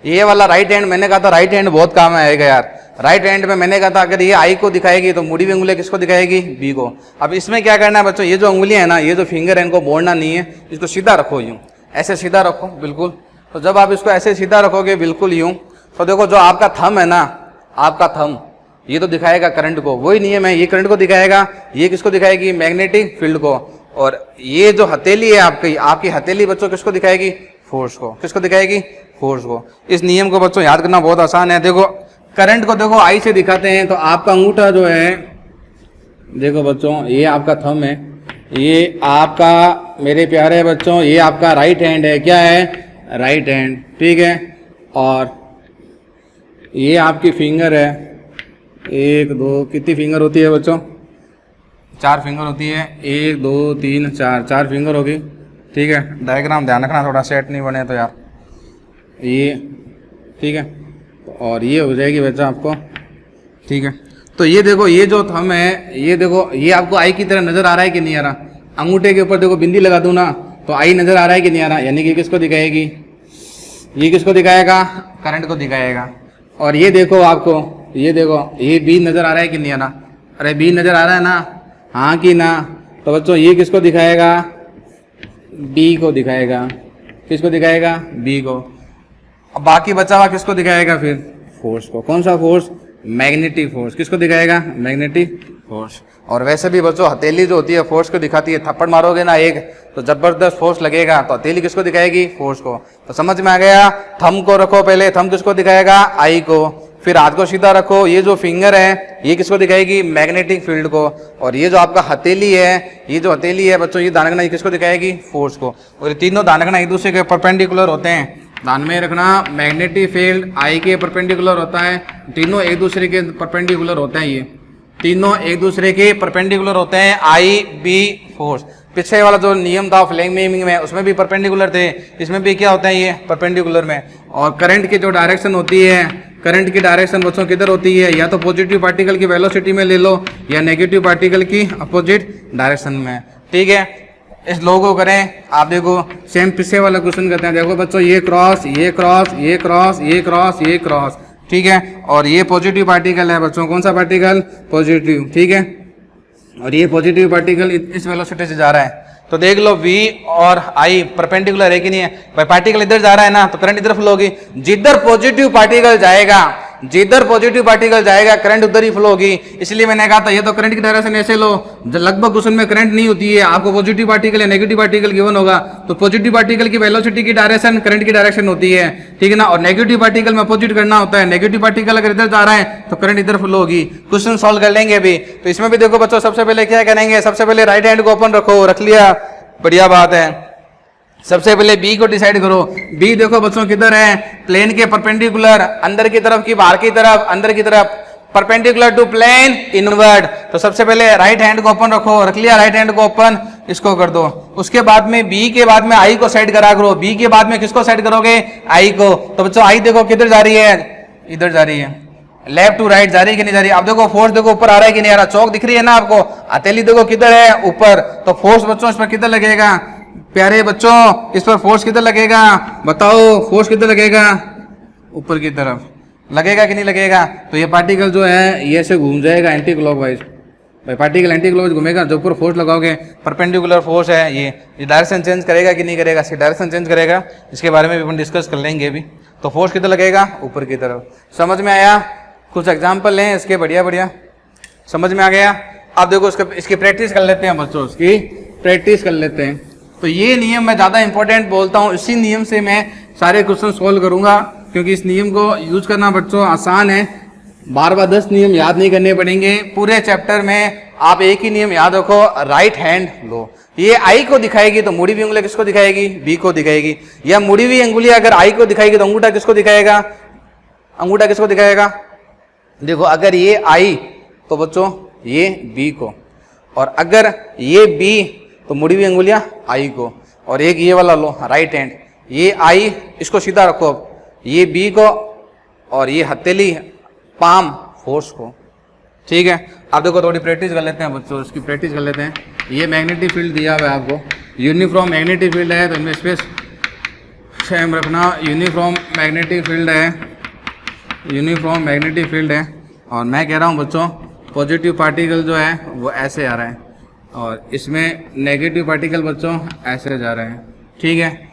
ये वाला राइट हैंड, मैंने कहा था राइट हैंड बहुत काम आएगा यार। राइट हैंड में मैंने कहा था अगर ये आई को दिखाएगी तो मुड़ी हुई उंगली किसको दिखाएगी, बी को। अब इसमें क्या करना है बच्चों, ये जो उंगलियां है ना, ये जो फिंगर है इनको मोड़ना नहीं है, इसको सीधा रखो यूं, ऐसे सीधा रखो बिल्कुल। तो जब आप इसको ऐसे सीधा रखोगे बिल्कुल यूं, तो देखो जो आपका थंब है ना, आपका थंब ये तो दिखाएगा करंट को, वही नहीं है मैं, ये करंट को दिखाएगा, ये किसको दिखाएगी, मैग्नेटिक फील्ड को। और ये जो हथेली है आपकी, आपकी हथेली बच्चों किसको दिखाएगी, फोर्स को। किसको दिखाएगी, फोर्स को। इस नियम को बच्चों याद करना बहुत आसान है। देखो करंट को देखो आई से दिखाते हैं, तो आपका अंगूठा जो है, देखो बच्चों ये आपका थंब है, ये आपका मेरे प्यारे बच्चों ये आपका राइट हैंड है, क्या है, राइट हैंड, ठीक है। और ये आपकी फिंगर है, 1 2 कितनी फिंगर होती है बच्चों, 4 फिंगर होती है, 1 2 3 4, 4 फिंगर होगी, ठीक है, डायग्राम ध्यान रखना थोड़ा सेट नहीं बने तो यार ये, ठीक है। और ये हो जाएगी बच्चा आपको, ठीक है। तो ये देखो ये जो थंब है, ये देखो ये आपको आई की तरह नजर आ रहा है कि नहीं आ रहा? अंगूठे के ऊपर देखो बिंदी लगा दूं ना तो आई नजर आ रहा है कि नहीं आ रहा? यानी कि किसको दिखाएगी? ये किसको दिखाएगा? करंट को दिखाएगा। और ये देखो आपको, ये देखो ये बी नजर आ रहा है कि नहीं आ रहा? अरे बी नजर आ रहा है ना, हाँ कि ना? तो बच्चों ये किसको दिखाएगा? बी को दिखाएगा। किसको दिखाएगा? बी को। अब बाकी बचा हुआ किसको दिखाएगा फिर? फोर्स को। कौन सा फोर्स? Magnetic force. किसको दिखाएगा? Magnetic force. और वैसे भी बच्चों हथेली जो होती है फोर्स को दिखाती है। थप्पड़ मारोगे ना एक तो जबरदस्त फोर्स लगेगा, तो हथेली किसको दिखाएगी? फोर्स को। तो समझ में आ गया? थंब को रखो पहले, थंब किसको दिखाएगा? आई को। फिर हाथ को सीधा रखो, ये जो फिंगर है ये किसको दिखाएगी? मैग्नेटिक फील्ड को। और ये जो आपका हथेली है, ये जो हथेली है बच्चों, ये दानगना ये किसको दिखाएगी? फोर्स को। और ये तीनों दानगना एक दूसरे के परपेंडिकुलर होते हैं। ध्यान में रखना, मैग्नेटिक फील्ड आई के परपेंडिकुलर होता है, तीनों एक दूसरे के परपेंडिकुलर होते हैं। ये तीनों एक दूसरे के परपेंडिकुलर होते हैं, आई बी फोर्स। पीछे वाला जो नियम था फ्लेमिंग में उसमें भी परपेंडिकुलर थे, इसमें भी क्या होता है? ये परपेंडिकुलर में। और करंट की जो डायरेक्शन होती है, करंट की डायरेक्शन बच्चों किधर होती है? या तो पॉजिटिव पार्टिकल की वेलोसिटी में ले लो या नेगेटिव पार्टिकल की अपोजिट डायरेक्शन में, ठीक है। इस लोगों को करें, आप देखो सेम पीछे वाला क्वेश्चन करते हैं। देखो बच्चों ये क्रॉस, ये क्रॉस, ये क्रॉस, ये क्रॉस, ये क्रॉस, ठीक है। और ये पॉजिटिव पार्टिकल है बच्चों, कौन सा पार्टिकल? पॉजिटिव, ठीक है। और ये पॉजिटिव पार्टिकल इस वेलोसिटी से जा रहा है, तो देख लो V और I परपेंडिकुलर है कि नहीं है? भाई पार्टिकल इधर जा रहा है ना, तो करंट इधर फ्लो होगी। जिधर पॉजिटिव पार्टिकल जाएगा, जिधर पॉजिटिव पार्टिकल जाएगा करंट उधर ही फ्लो होगी। इसलिए मैंने कहा था ये तो करंट की डायरेक्शन ऐसे लो, लगभग क्वेश्चन में करंट नहीं होती है, आपको पॉजिटिव पार्टिकल या नेगेटिव पार्टिकल गिवन होगा, तो पॉजिटिव पार्टिकल की वेलोसिटी की डायरेक्शन करंट की डायरेक्शन होती है, ठीक है ना। और नेगेटिव पार्टिकल में अपोजिट करना होता है, नेगेटिव पार्टिकल अगर इधर जा रहा है तो करंट इधर फ्लो होगी। क्वेश्चन सॉल्व कर लेंगे अभी। तो इसमें भी देखो बच्चों, सबसे पहले क्या करेंगे? सबसे पहले राइट हैंड को ओपन रखो, रख लिया, बढ़िया बात है। सबसे पहले बी को डिसाइड करो। बी देखो बच्चों किधर है? प्लेन के परपेंडिकुलर, अंदर की तरफ की बाहर की तरफ? अंदर की तरफ, परपेंडिकुलर टू प्लेन इनवर्ड। तो सबसे पहले राइट हैंड को ओपन रखो, रख लिया राइट हैंड को ओपन, इसको कर दो। उसके बाद में बी के बाद में आई को सेट करा करो। बी के बाद में किसको सेट करोगे? आई को। तो बच्चों आई देखो किधर जा रही है? इधर जा रही है, लेफ्ट टू राइट जा रही है कि नहीं जा रही? आप देखो फोर्स देखो ऊपर आ रहा है कि नहीं आ रहा? चौक दिख रही है ना आपको? हथेली देखो किधर है? ऊपर। तो फोर्स बच्चों इस पर किधर लगेगा? प्यारे बच्चों इस पर फोर्स किधर लगेगा? बताओ फोर्स किधर लगेगा? ऊपर की तरफ लगेगा कि नहीं लगेगा? तो ये पार्टिकल जो है ये ऐसे घूम जाएगा एंटी क्लॉकवाइज। भाई पार्टिकल एंटी क्लॉकवाइज घूमेगा, जो ऊपर फोर्स लगाओगे परपेंडिकुलर फोर्स है ये डायरेक्शन चेंज करेगा कि नहीं करेगा? इसकी डायरेक्शन चेंज करेगा, इसके बारे में भी अपन डिस्कस कर लेंगे अभी। तो फोर्स किधर लगेगा? ऊपर की तरफ। समझ में आया? कुछ एग्जाम्पल लें इसके, बढ़िया बढ़िया, समझ में आ गया? अब देखो इसकी प्रैक्टिस कर लेते हैं बच्चों, इसकी प्रैक्टिस कर लेते हैं। तो ये नियम मैं ज़्यादा इंपॉर्टेंट बोलता हूँ, इसी नियम से मैं सारे क्वेश्चन सॉल्व करूंगा, क्योंकि इस नियम को यूज करना बच्चों आसान है। बार बार 10 नियम याद नहीं करने पड़ेंगे। पूरे चैप्टर में आप एक ही नियम याद रखो, राइट हैंड लो। ये आई को दिखाएगी तो मुड़ी हुई उंगली किसको दिखाएगी? बी को दिखाएगी। या मुड़ी हुई उंगली अगर आई को दिखाएगी तो अंगूठा किसको दिखाएगा? अंगूठा किसको दिखाएगा? देखो अगर ये आई तो बच्चों ये बी को, और अगर ये बी तो मुड़ी हुई अंगुलियां आई को। और एक ये वाला लो राइट हैंड, ये आई इसको सीधा रखो, ये बी को, और ये हथेली पाम फोर्स को, ठीक है। आप देखो थोड़ी प्रैक्टिस कर लेते हैं बच्चों, इसकी प्रैक्टिस कर लेते हैं। ये मैग्नेटिक फील्ड दिया हुआ है आपको, यूनिफॉर्म मैग्नेटिक फील्ड है, तो इनमें स्पेस सेम रखना। यूनिफॉर्म मैग्नेटिक फील्ड है, यूनिफॉर्म मैग्नेटिक फील्ड है। और मैं कह रहा हूँ बच्चों पॉजिटिव पार्टिकल जो है वो ऐसे आ रहा है, और इसमें नेगेटिव पार्टिकल बच्चों ऐसे जा रहे हैं, ठीक है।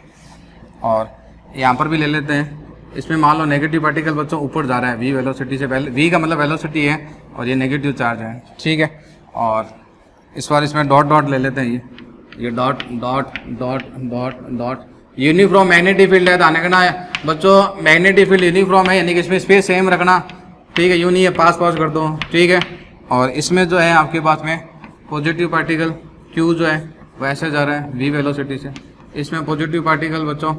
और यहाँ पर भी ले लेते हैं, इसमें मान लो नेगेटिव पार्टिकल बच्चों ऊपर जा रहा है v वेलोसिटी से पहले, v का मतलब वेलोसिटी है, और ये नेगेटिव चार्ज है, ठीक है। और इस बार इसमें डॉट डॉट ले लेते हैं, ये dot dot dot dot dot. Uniform magnetic field है, तो आने का बच्चों मैग्नेटिक फील्ड यूनिफॉर्म है, यानी कि इसमें स्पेस सेम रखना, ठीक है। यूँ नहीं है, पास पास कर दो, ठीक है। और इसमें जो है आपके पास में पॉजिटिव पार्टिकल q जो है वो ऐसे जा रहा है v वेलोसिटी से। इसमें पॉजिटिव पार्टिकल बच्चों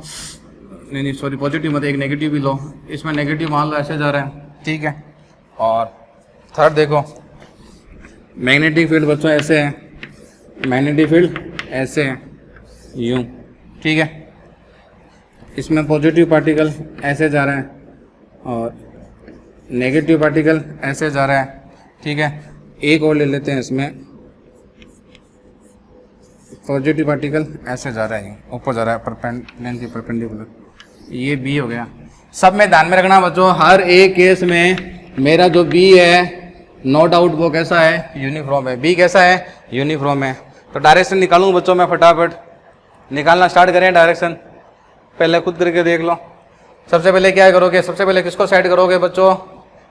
नहीं सॉरी पॉजिटिव मत, एक नेगेटिव भी लो, इसमें नेगेटिव मान लो ऐसे जा रहा है, ठीक है। और थर्ड देखो मैग्नेटिक फील्ड बच्चों ऐसे है, मैग्नेटिक फील्ड ऐसे है यूँ, ठीक है। इसमें पॉजिटिव पार्टिकल ऐसे जा रहा है और नेगेटिव पार्टिकल ऐसे जा रहा है, ठीक है। एक और ले लेते हैं, इसमें पॉजिटिव पार्टिकल ऐसे जा रहा है, ऊपर जा रहा है प्लेन के परपेंडिकुलर, ये बी हो गया। सब में ध्यान में रखना बच्चों, हर एक केस में मेरा जो बी है नो डाउट वो कैसा है, यूनिफॉर्म है। बी कैसा है, यूनिफॉर्म है। तो डायरेक्शन निकालूँ बच्चों मैं, फटाफट निकालना स्टार्ट करें डायरेक्शन। पहले खुद करके देख लो। सबसे पहले क्या करोगे, सबसे पहले किसको साइड करोगे बच्चों,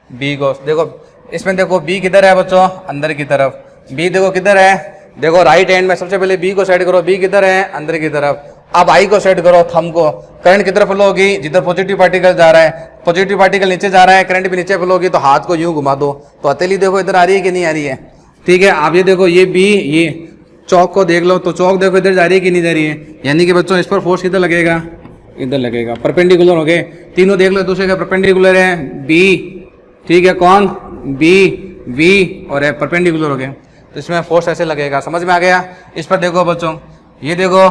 बी को। देखो इसमें देखो बी किधर है बच्चों, अंदर की तरफ। बी देखो किधर है, देखो राइट हैंड में। सबसे पहले बी को साइड करो, बी किधर है, अंदर की तरफ। अब आई को सेट करो, थंब को। करंट की तरफ फ्लो होगी जिधर पॉजिटिव पार्टिकल जा रहा है, पॉजिटिव पार्टिकल नीचे जा रहा है, करंट भी नीचे फ्लो होगी, तो हाथ को यूं घुमा दो तो हथेली देखो इधर आ रही है कि नहीं आ रही है, ठीक है। आप ये देखो ये बी, ये चौक को देख लो तो चौक देखो इधर जा रही है कि नहीं जा रही है, यानी कि बच्चों इस पर फोर्स किधर लगेगा, इधर लगेगा। परपेंडिकुलर हो गए तीनों, देख लो दूसरे का परपेंडिकुलर है, बी, ठीक है, कौन, बी, वी और परपेंडिकुलर हो गए, तो इसमें फोर्स ऐसे लगेगा। समझ में आ गया। इस पर देखो बच्चों, ये देखो,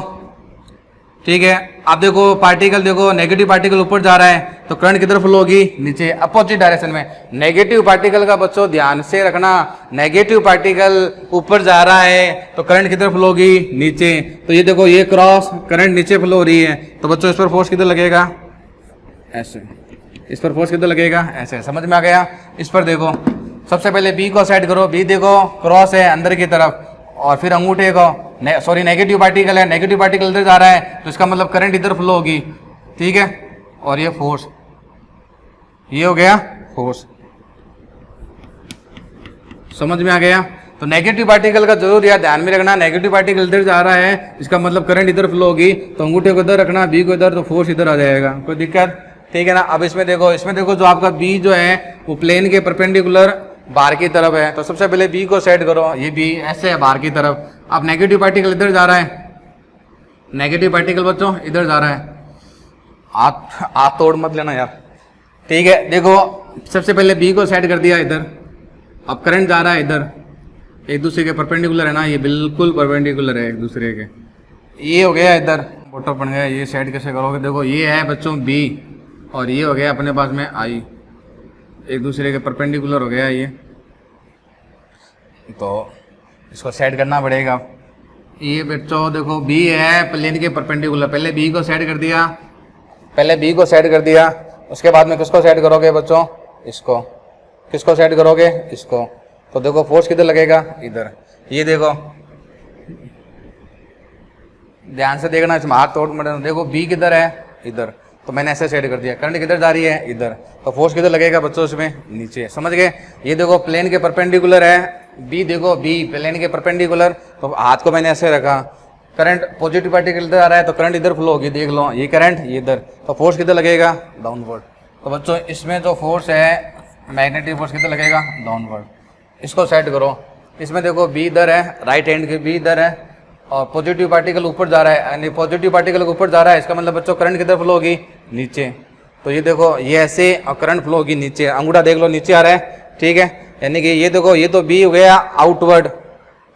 ठीक है। आप देखो पार्टिकल, देखो नेगेटिव पार्टिकल ऊपर जा रहा है तो करंट किधर फ्लो होगी, नीचे, अपोजिट डायरेक्शन में। नेगेटिव पार्टिकल का बच्चों ध्यान से रखना, नेगेटिव पार्टिकल ऊपर जा रहा है तो करंट किधर फ्लो होगी, नीचे। तो ये देखो ये क्रॉस करंट नीचे फ्लो हो रही है, तो बच्चों इस पर फोर्स किधर लगेगा, ऐसे। इस पर फोर्स किधर लगेगा, ऐसे। समझ में आ गया। इस पर देखो, सबसे पहले बी को सेट करो, बी देखो क्रॉस है अंदर की तरफ, और फिर अंगूठे को, सॉरी नेगेटिव पार्टिकल है, नेगेटिव पार्टिकल इधर जा रहा है तो इसका मतलब करंट इधर फ्लो होगी, ठीक है। और ये फोर्स, ये हो गया फोर्स। समझ में आ गया। तो नेगेटिव पार्टिकल का जरूर यार ध्यान में रखना, नेगेटिव पार्टिकल इधर जा रहा है इसका मतलब करंट इधर फ्लो होगी, तो अंगूठे को इधर रखना, बी को इधर, तो फोर्स इधर आ जाएगा, कोई दिक्कत, ठीक है ना। अब इसमें देखो जो आपका बी जो है वो प्लेन के परपेंडिकुलर बाहर की तरफ है, तो सबसे पहले बी को सेट करो, ये बी ऐसे है बाहर की तरफ। अब नेगेटिव पार्टिकल इधर जा रहा है, नेगेटिव पार्टिकल बच्चों इधर जा रहा है, हाथ तोड़ मत लेना यार, ठीक है। देखो सबसे पहले बी को सेट कर दिया इधर, अब करंट जा रहा है इधर, एक दूसरे के परपेंडिकुलर है ना, ये बिल्कुल परपेंडिकुलर है एक दूसरे के, ये हो गया इधर फोटो बन गया। ये सेट कैसे करोगे, देखो ये है बच्चों बी और ये हो गया अपने पास में आई, एक दूसरे के परपेंडिकुलर हो गया ये, तो इसको सेट करना पड़ेगा। ये बच्चों देखो बी है प्लेन के परपेंडिकुलर, पहले बी को सेट कर दिया, पहले बी को सेट कर दिया, उसके बाद में किसको सेट करोगे बच्चों, इसको। किसको सेट करोगे, इसको। तो देखो फोर्स किधर लगेगा, इधर। ये देखो ध्यान से देखना, इसमें हाथ तोड़ मत, देखो बी किधर है, इधर, तो मैंने ऐसे सेट कर दिया। करंट किधर जा रही है, इधर, तो फोर्स किधर लगेगा बच्चों, इसमें नीचे। समझ गए। ये देखो प्लेन के परपेंडिकुलर है बी, देखो बी प्लेन के परपेंडिकुलर, तो हाथ को मैंने ऐसे रखा, करंट पॉजिटिव पार्टिकल इधर आ रहा है तो करंट इधर फ्लो होगी, देख लो ये करंट ये इधर, तो फोर्स किधर लगेगा, डाउनवर्ड। तो बच्चों इसमें जो फोर्स है मैग्नेटिक फोर्स किधर लगेगा, डाउनवर्ड। इसको सेट करो। इसमें देखो बी इधर है, राइट हैंड की बी इधर है, और पॉजिटिव पार्टिकल ऊपर जा रहा है, यानी पॉजिटिव पार्टिकल ऊपर जा रहा है, इसका मतलब बच्चों करंट किधर फ्लो होगी, नीचे। तो ये देखो ये ऐसे, और करंट फ्लो होगी नीचे, अंगूठा देख लो नीचे आ रहा है, ठीक है। यानी कि ये देखो ये तो बी हो गया आउटवर्ड,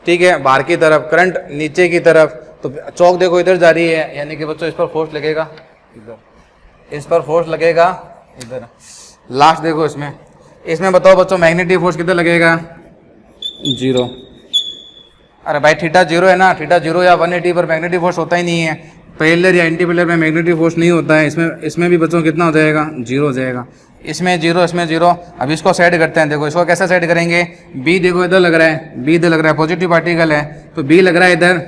ठीक है, बाहर की तरफ, करंट नीचे की तरफ, तो चौक देखो इधर जा रही है, यानी कि बच्चों इस पर फोर्स लगेगा इधर, इस पर फोर्स लगेगा इधर। लास्ट देखो इसमें बताओ बच्चों मैग्नेटिक फोर्स किधर लगेगा, 0। अरे भाई थीटा 0 है ना, थीटा 0 या 180 पर मैग्नेटिक फोर्स होता ही नहीं है, पैरेलल या एंटीपैरेलल में मैग्नेटिक फोर्स नहीं होता है। इसमें भी बच्चों कितना हो जाएगा, 0 हो जाएगा। इसमें 0, इसमें 0। अब इसको सेट करते हैं, देखो इसको कैसे सेट करेंगे। बी देखो इधर लग रहा है, बी इधर लग रहा है, पॉजिटिव पार्टिकल है तो बी लग रहा है इधर,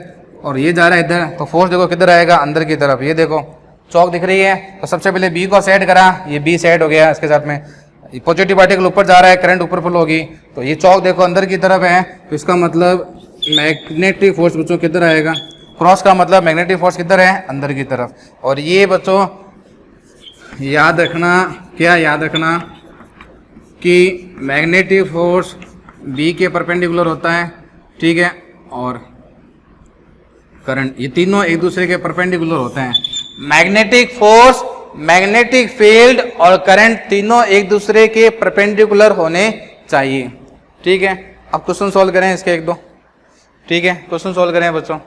और ये जा रहा है इधर, तो फोर्स देखो किधर आएगा, अंदर की तरफ। ये देखो चौक दिख रही है, तो सबसे पहले बी को सेट करा, ये बी सेट हो गया। इसके साथ में पॉजिटिव पार्टिकल ऊपर जा रहा है, करंट ऊपर फ्लो होगी, तो ये चौक देखो अंदर की तरफ है, तो इसका मतलब मैग्नेटिक फोर्स बच्चों किधर आएगा, क्रॉस का मतलब मैग्नेटिक फोर्स किधर है, अंदर की तरफ। और ये बच्चों याद रखना, क्या याद रखना कि मैग्नेटिक फोर्स बी के परपेंडिकुलर होता है, ठीक है, और करंट, ये तीनों एक दूसरे के परपेंडिकुलर होते हैं। मैग्नेटिक फोर्स, मैग्नेटिक फील्ड और करंट तीनों एक दूसरे के परपेंडिकुलर होने चाहिए, ठीक है। अब क्वेश्चन सॉल्व करें इसके एक दो, ठीक है, क्वेश्चन सॉल्व करें बच्चों।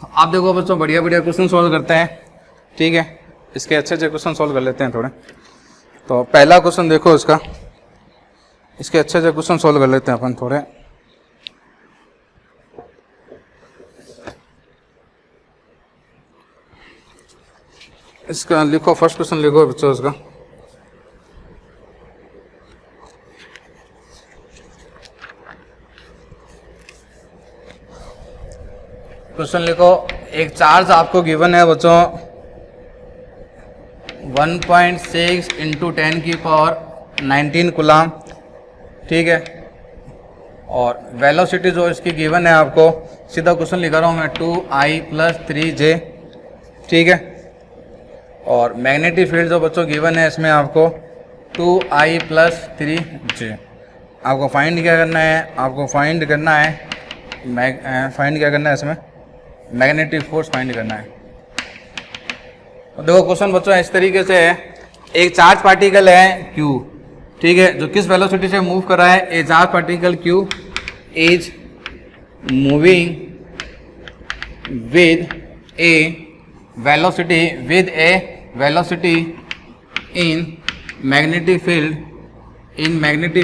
आप देखो बच्चों बढ़िया बढ़िया क्वेश्चन सॉल्व करते हैं, ठीक है। इसके अच्छे अच्छे क्वेश्चन सॉल्व कर लेते हैं थोड़े। तो पहला क्वेश्चन देखो इसका, इसके अच्छे अच्छे क्वेश्चन सॉल्व कर लेते हैं अपन थोड़े। इसका लिखो, फर्स्ट क्वेश्चन लिखो बच्चों इसका। क्वेश्चन लिखो, एक चार्ज आपको गिवन है बच्चों 1.6 इंटू 10 की पावर 19 कूलम, ठीक है। और वेलोसिटी जो इसकी गिवन है आपको, सीधा क्वेश्चन लिखा रहा हूँ मैं 2i + 3j, ठीक है। और मैग्नेटिक फील्ड जो बच्चों गिवन है इसमें आपको 2i + 3j। आपको फाइंड क्या करना है, आपको फाइंड करना है फाइंड क्या करना है इसमें, मैग्नेटिक फोर्स फाइंड करना है। तो देखो क्वेश्चन बच्चों इस तरीके से है, एक चार्ज पार्टिकल है Q, ठीक है, जो किस वेलोसिटी से मूव कर रहा है। ए charge particle Q is moving with A velocity in magnetic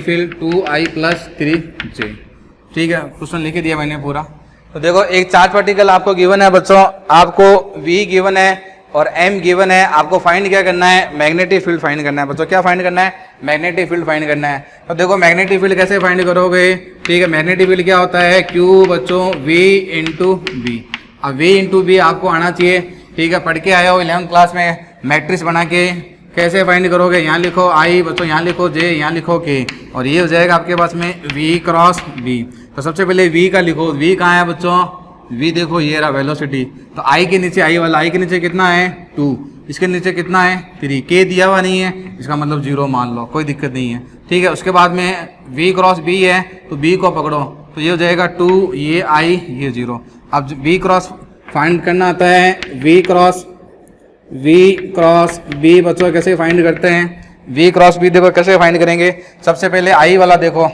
field 2i + 3j, ठीक है। क्वेश्चन लिख दिया मैंने पूरा। तो देखो एक चार्ज पार्टिकल आपको गिवन है बच्चों, आपको V गिवन है और M गिवन है। आपको फाइंड क्या करना है, मैग्नेटिक फील्ड फाइंड करना है बच्चों। क्या फाइंड करना है, मैग्नेटिक फील्ड फाइंड करना है। तो देखो मैग्नेटिक फील्ड कैसे फाइंड करोगे, ठीक है। मैग्नेटिक फील्ड क्या होता है, Q बच्चों V × B। अब V × B आपको आना चाहिए, ठीक है। पढ़ के आया हो 11th क्लास में, मैट्रिक्स बना के कैसे फाइंड करोगे। यहाँ लिखो I बच्चों, यहाँ लिखो J, यहाँ लिखो K, और ये हो जाएगा आपके पास में V × B। तो सबसे पहले V का लिखो, V कहाँ है बच्चों, V देखो ये रहा वेलोसिटी। तो I के नीचे I वाला, I के नीचे कितना है 2, इसके नीचे कितना है 3, K दिया हुआ नहीं है, इसका मतलब 0 मान लो, कोई दिक्कत नहीं है, ठीक है। उसके बाद में V × B है, तो B को पकड़ो, तो ये हो जाएगा 2, ये I, ये 0। अब V क्रॉस फाइंड करना आता है, V क्रॉस B बच्चों कैसे फाइंड करते हैं, V क्रॉस B देखो कैसे फाइंड करेंगे। सबसे पहले I वाला देखो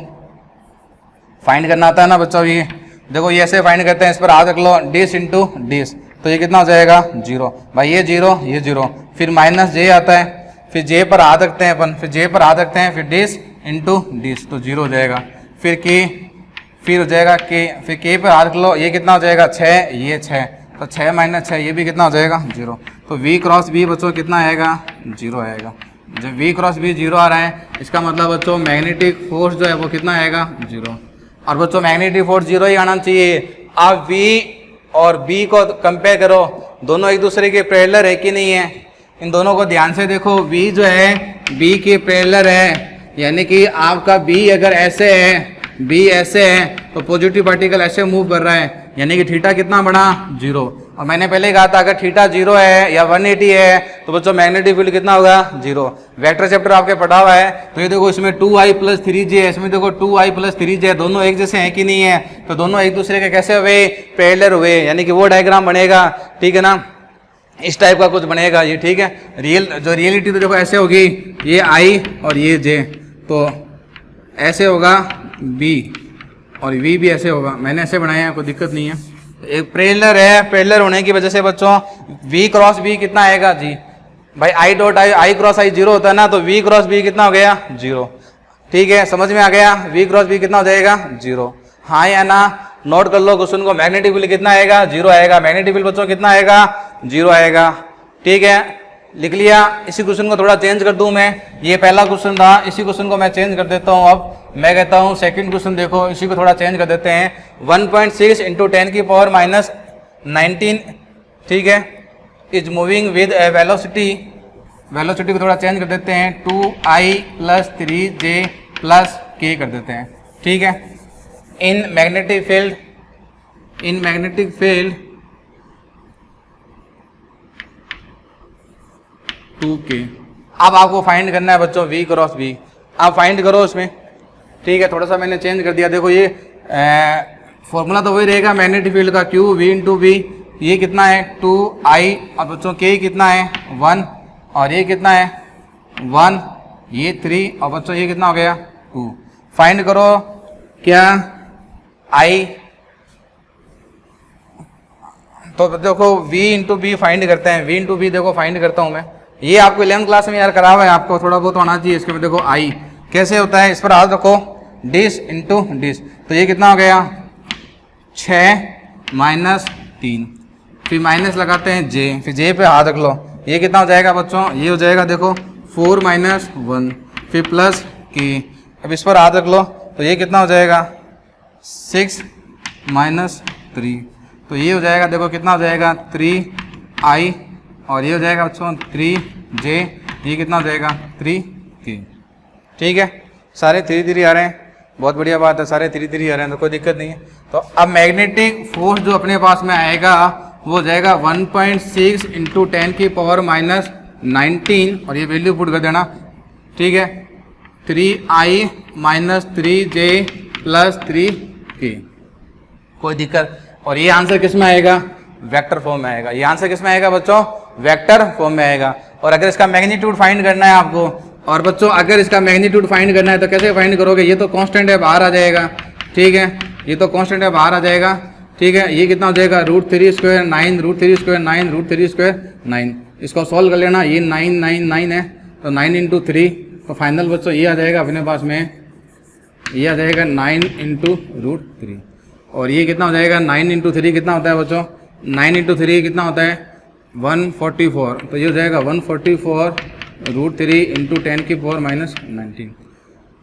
फाइंड करना आता है ना बच्चों, ये देखो ये ऐसे फाइंड करते हैं, इस पर हाथ रख लो, डिस इंटू डिस, तो ये कितना हो जाएगा 0। भाई ये 0, ये 0, फिर -j आता है, फिर j पर हाथ रखते हैं अपन, फिर j पर हाथ रखते हैं, फिर डिस इंटू डिस, तो 0 हो जाएगा। फिर k, फिर हो जाएगा k, फिर k पर हाथ रख लो, ये कितना हो जाएगा 6, ये 6, तो 6 - 6, ये भी कितना हो जाएगा 0। तो V क्रॉस B बच्चों कितना आएगा 0 आएगा। जब V क्रॉस B 0 आ रहा है, इसका मतलब बच्चों मैग्नेटिक फोर्स जो है वो कितना आएगा 0। और बच्चों मैग्नेटिक फोर्स 0 ही आना चाहिए। आप V और B को कंपेयर करो, दोनों एक दूसरे के पैरेलल है कि नहीं है, इन दोनों को ध्यान से देखो। V जो है B के पैरेलल है, यानी कि आपका B अगर ऐसे है, B ऐसे है, तो पॉजिटिव पार्टिकल ऐसे मूव कर रहा है, यानी कि थीटा कितना बना 0। और मैंने पहले कहा था अगर थीटा 0 है या 180 है तो बच्चों मैग्नेटिक फील्ड कितना होगा 0। वेक्टर चैप्टर आपके पढ़ा हुआ है। तो ये देखो इसमें 2i + 3j है, इसमें देखो 2i + 3j, दोनों एक जैसे हैं कि नहीं है, तो दोनों एक दूसरे के कैसे हुए, पैरेलल हुए, यानी कि वो डायग्राम बनेगा, ठीक है ना, इस टाइप का कुछ बनेगा ये, ठीक है। रियलिटी तो देखो ऐसे होगी, ये i और ये j, तो ऐसे होगा b और v भी ऐसे होगा, मैंने ऐसे बनाया है, कोई दिक्कत नहीं है। एक पैरेलल है, पैरेलल होने की वजह से बच्चों v क्रॉस b कितना आएगा जी, भाई i क्रॉस i 0 होता है ना, तो v क्रॉस b कितना हो गया 0, ठीक है, समझ में आ गया। v क्रॉस b कितना हो जाएगा 0, हाँ या ना, नोट कर लो क्वेश्चन को। मैग्नेटिक फील्ड कितना आएगा 0 आएगा, मैग्नेटिक फील्ड बच्चों कितना आएगा 0 आएगा, ठीक है, लिख लिया। इसी क्वेश्चन को थोड़ा चेंज कर दूं मैं, ये पहला क्वेश्चन था, इसी क्वेश्चन को मैं चेंज कर देता हूं। अब मैं कहता हूं सेकंड क्वेश्चन देखो, इसी को थोड़ा चेंज कर देते हैं। 1.6 इंटू 10 की पावर -19, ठीक है, is moving with A velocity को थोड़ा चेंज कर देते हैं, 2i + 3j + k कर देते हैं, ठीक है। In magnetic field 2k। अब आपको फाइंड करना है बच्चों v क्रॉस b, आप फाइंड करो उसमें, ठीक है। थोड़ा सा मैंने चेंज कर दिया, देखो ये फॉर्मूला तो वही रहेगा मैग्नेटिक फील्ड का, q v × b, ये कितना है 2i, और बच्चों k कितना है 1, और ये कितना है 1, ये 3, और बच्चों ये कितना हो गया 2। फाइंड करो क्या i, तो देखो v इंटू बी फाइंड करते हैं, v इंटू बी देखो फाइंड करता हूँ मैं, ये आपको 11th क्लास में यार करा हुआ है, आपको थोड़ा बहुत आना चाहिए। इसके बाद देखो i कैसे होता है, इस पर हाथ रखो, डिस इंटू डिस, तो ये कितना हो गया 6 माइनस 3, फिर माइनस लगाते हैं j, फिर j पे हाथ रख लो, ये कितना हो जाएगा बच्चों, ये हो जाएगा देखो 4 माइनस 1, फिर प्लस की, अब इस पर हाथ रख लो, तो ये कितना हो जाएगा 6 माइनस 3, तो ये हो जाएगा देखो कितना हो जाएगा 3i, और ये हो जाएगा बच्चों 3j, ये कितना हो जाएगा 3k। ठीक है, सारे 3 आ रहे हैं, बहुत बढ़िया बात है, सारे 3 आ रहे हैं तो कोई दिक्कत नहीं है। तो अब मैग्नेटिक फोर्स जो अपने पास में आएगा वो हो जाएगा 1.6 इंटू 10 की पावर माइनस 19, और ये वैल्यू पुट कर देना। ठीक है, 3i minus 3j plus 3k, कोई दिक्कत। और ये आंसर किस में आएगा, वेक्टर फॉर्म में आएगा। ये आंसर किस में आएगा बच्चों, वेक्टर फॉर्म में आएगा। और अगर इसका मैग्नीट्यूड फाइंड करना है आपको, और बच्चों अगर इसका मैग्नीट्यूड फाइंड करना है तो कैसे फाइंड करोगे, ये तो कांस्टेंट है बाहर आ जाएगा। ठीक है, ये तो कांस्टेंट है बाहर आ जाएगा। ठीक है, ये कितना हो जाएगा √3 स्क्वायर 9, √3 स्क्वायर 9, √3 स्क्वायर 9, इसको सॉल्व कर लेना, ये 9 9 9 है, तो 9 इंटू 3, तो फाइनल बच्चों ये आ जाएगा अपने पास में, ये आ जाएगा 9 इंटू √3, और ये कितना हो जाएगा 9 इंटू 3 कितना होता है बच्चों, 9 इंटू 3 कितना होता है 144, तो ये हो जाएगा 144 √3 इंटू 10 की पावर माइनस 19।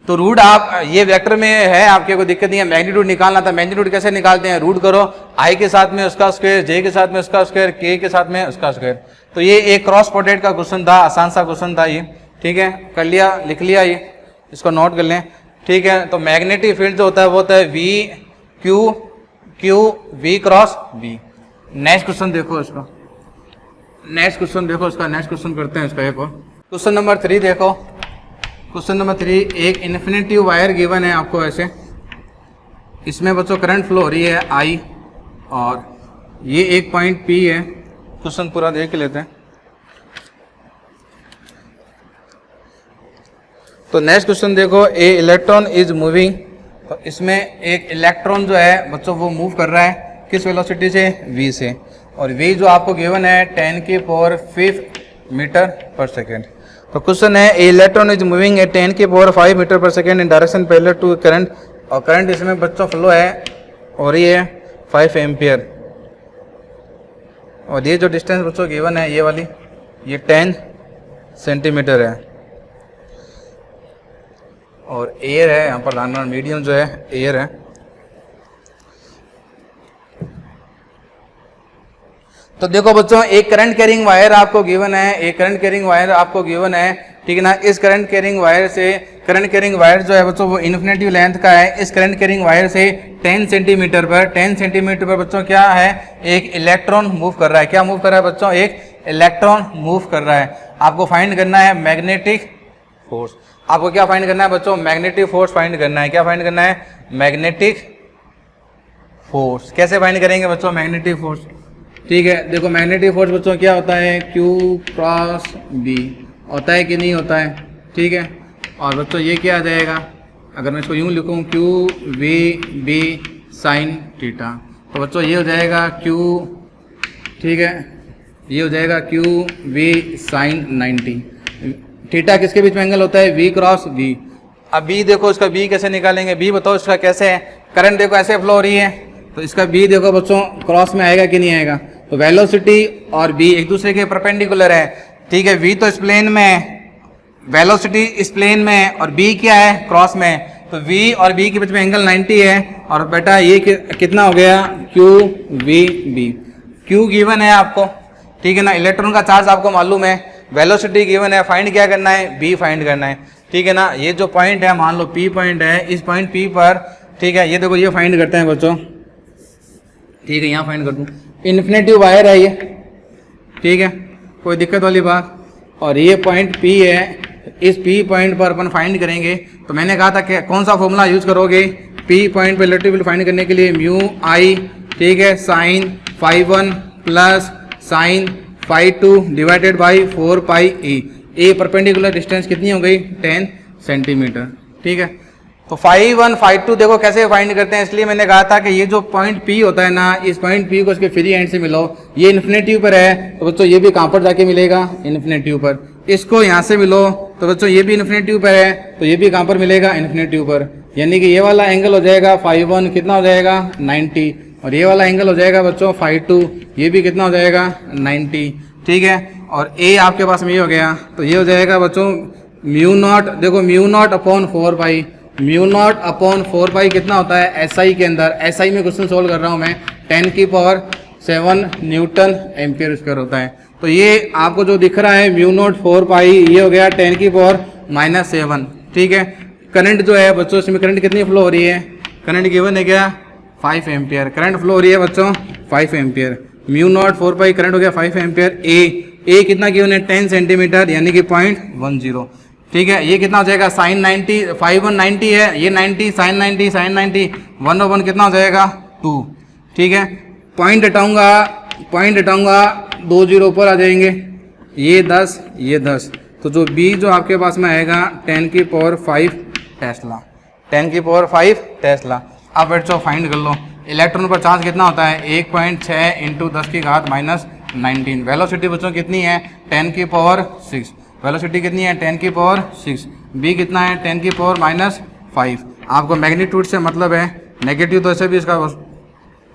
तो रूट आप ये वेक्टर में है, आपके कोई दिक्कत नहीं है। मैग्नीट्यूड निकालना था, मैग्नीट्यूड कैसे निकालते हैं, रूट करो, i के साथ में उसका स्क्वायर, j के साथ में उसका स्क्वायर, k के साथ में उसका स्क्वायर। तो ये एक क्रॉस प्रोडक्ट का क्वेश्चन था, आसान सा क्वेश्चन था ये। ठीक है, कर लिया, लिख लिया, ये इसको नोट कर लें। ठीक है, तो मैग्नेटिक फील्ड जो होता है वो होता है v q v cross v। Next question देखो इसका, नेक्स्ट क्वेश्चन देखो इसका, नेक्स्ट क्वेश्चन करते हैं इसका एक और। क्वेश्चन नंबर 3 देखो, क्वेश्चन नंबर 3, एक इन्फिनिटी वायर गिवन है आपको ऐसे, इसमें बच्चों करंट फ्लो हो रही है I, और ये एक पॉइंट P है। क्वेश्चन पूरा देख लेते हैं। तो नेक्स्ट क्वेश्चन देखो, ए इलेक्ट्रॉन इज मूविंग, तो इसमें एक इलेक्ट्रॉन जो है बच्चों वो मूव कर रहा है किस वेलोसिटी से, v से, और v जो आपको गिवन है 10 की पावर 5 मीटर पर सेकेंड। तो क्वेश्चन है, a electron is moving at 10 की power 5 metre per second in direction parallel to current, और करंट इसमें बच्चों फ्लो है और ये है 5 एम्पियर, और ये जो डिस्टेंस बच्चों गिवन है ये वाली, ये 10 सेंटीमीटर है, और एयर है यहाँ पर, मीडियम जो है एयर है। तो देखो बच्चों, एक करंट कैरिंग वायर आपको गिवन है, एक करंट कैरिंग वायर आपको गिवन है। ठीक है ना, इस करंट कैरिंग वायर से, करंट कैरिंग वायर जो है बच्चों वो इन्फिनिटी लेंथ का है। इस करंट कैरिंग वायर से 10 सेंटीमीटर पर बच्चों क्या है, एक इलेक्ट्रॉन मूव कर रहा है। क्या मूव कर रहा है बच्चों, एक इलेक्ट्रॉन मूव कर रहा है। आपको फाइंड करना है मैग्नेटिक फोर्स। आपको क्या फाइंड करना है बच्चों, मैग्नेटिक फोर्स फाइंड करना है। क्या फाइंड करना है, मैग्नेटिक फोर्स। कैसे फाइंड करेंगे बच्चों मैग्नेटिक फोर्स। ठीक है, देखो मैग्नेटिक फोर्स बच्चों क्या होता है, Q क्रॉस B होता है कि नहीं होता है। ठीक है, और बच्चों ये क्या आ जाएगा, अगर मैं इसको यूं लिखूं QVB साइन थीटा, तो बच्चों ये हो जाएगा Q, ठीक है, ये हो जाएगा QV साइन 90। थीटा किसके बीच में एंगल होता है, V क्रॉस V। अब B देखो, इसका B कैसे निकालेंगे, B बताओ इसका कैसे है। करंट देखो ऐसे फ्लो हो रही है, तो इसका B देखो बच्चों क्रॉस में आएगा कि नहीं आएगा। तो वेलोसिटी और B एक दूसरे के परपेंडिकुलर है। ठीक है, V तो इस प्लेन में है, वेलोसिटी इस प्लेन में है, और B क्या है, क्रॉस में है। तो V और B के बीच में एंगल 90 है, और बेटा ये कितना हो गया, QVB। Q गिवन है आपको, ठीक है ना, इलेक्ट्रॉन का चार्ज आपको मालूम है, वेलोसिटी गिवन है, फाइंड क्या करना है, B फाइंड करना है। ठीक है ना, ये जो पॉइंट है मान लो P पॉइंट है, इस पॉइंट P पर, ठीक है, ये देखो ये फाइंड करते हैं बच्चों। ठीक है, यहाँ फाइंड कर दूँ, इन्फिनिटी वायर है ये, ठीक है, कोई दिक्कत वाली बात। और ये पॉइंट P है, इस P पॉइंट पर अपन फाइंड करेंगे। तो मैंने कहा था कि कौन सा फॉर्मूला यूज करोगे P पॉइंट पर इलेक्ट्रिक फील्ड फाइंड करने के लिए, म्यू आई, ठीक है, sine φ1 plus sine φ2 divided by 4 pi E. A perpendicular distance कितनी हो गई, 10 सेंटीमीटर। ठीक है, तो फाई 1 फाई 2 देखो कैसे फाइंड करते हैं, इसलिए मैंने कहा था कि ये जो पॉइंट P होता है ना, इस पॉइंट P को इसके फ्री एंड से मिलो। ये इन्फिनिटी पर है तो बच्चों ये भी कहाँ पर जाके मिलेगा, इन्फिनिटी पर। इसको यहाँ से मिलो तो बच्चों ये भी इन्फिनिटी पर है तो ये भी कहाँ पर मिलेगा, इन्फिनिटी पर। यानी कि ये वाला एंगल हो जाएगा फाई 1 कितना हो जाएगा 90, और ये वाला एंगल हो जाएगा बच्चों फाई 2 ये भी कितना हो जाएगा 90, ठीक है। और ए आपके पास में ये हो गया तो ये हो जाएगा बच्चों म्यू नॉट, देखो म्यू नॉट अपॉन 4 पाई, म्यू नॉट अपॉन 4 पाई कितना होता है एसआई के अंदर, एसआई में क्वेश्चन सोल्व कर रहा हूँ मैं, 10 की पावर 7 न्यूटन एम्पियर स्क्वायर होता है। तो ये आपको जो दिख रहा है म्यू नॉट 4 पाई ये हो गया 10 की पावर -7, ठीक है। करंट जो है बच्चों इसमें करंट कितनी फ्लो हो रही है, करंट गिवन है क्या 5 एम्पियर, करंट फ्लो हो रही है बच्चों 5 एम्पियर। म्यू नॉट 4 पाई करंट हो गया 5 एम्पियर। ए कितना गिवन है 10 सेंटीमीटर यानी कि 0.10, ठीक है। ये कितना हो जाएगा साइन 90, फाई 1 90 है, ये 90 साइन 90 साइन 90 1/1 कितना हो जाएगा 2, ठीक है। पॉइंट हटाऊंगा 2 जीरो ऊपर आ जाएंगे, ये 10 ये 10, तो जो बी जो आपके पास में आएगा 10 की पावर 5 टेस्ला, 10 की पावर 5 टेस्ला। अब बच्चों फाइंड कर लो इलेक्ट्रॉन पर चार्ज कितना होता है 1.6 × 10 की घात -19। वेलोसिटी बच्चों कितनी है 10 की पावर 6, वेलोसिटी कितनी है 10 की पावर 6, बी कितना है 10 की पावर -5। आपको मैग्नीट्यूड से मतलब है, नेगेटिव तो ऐसे भी इसका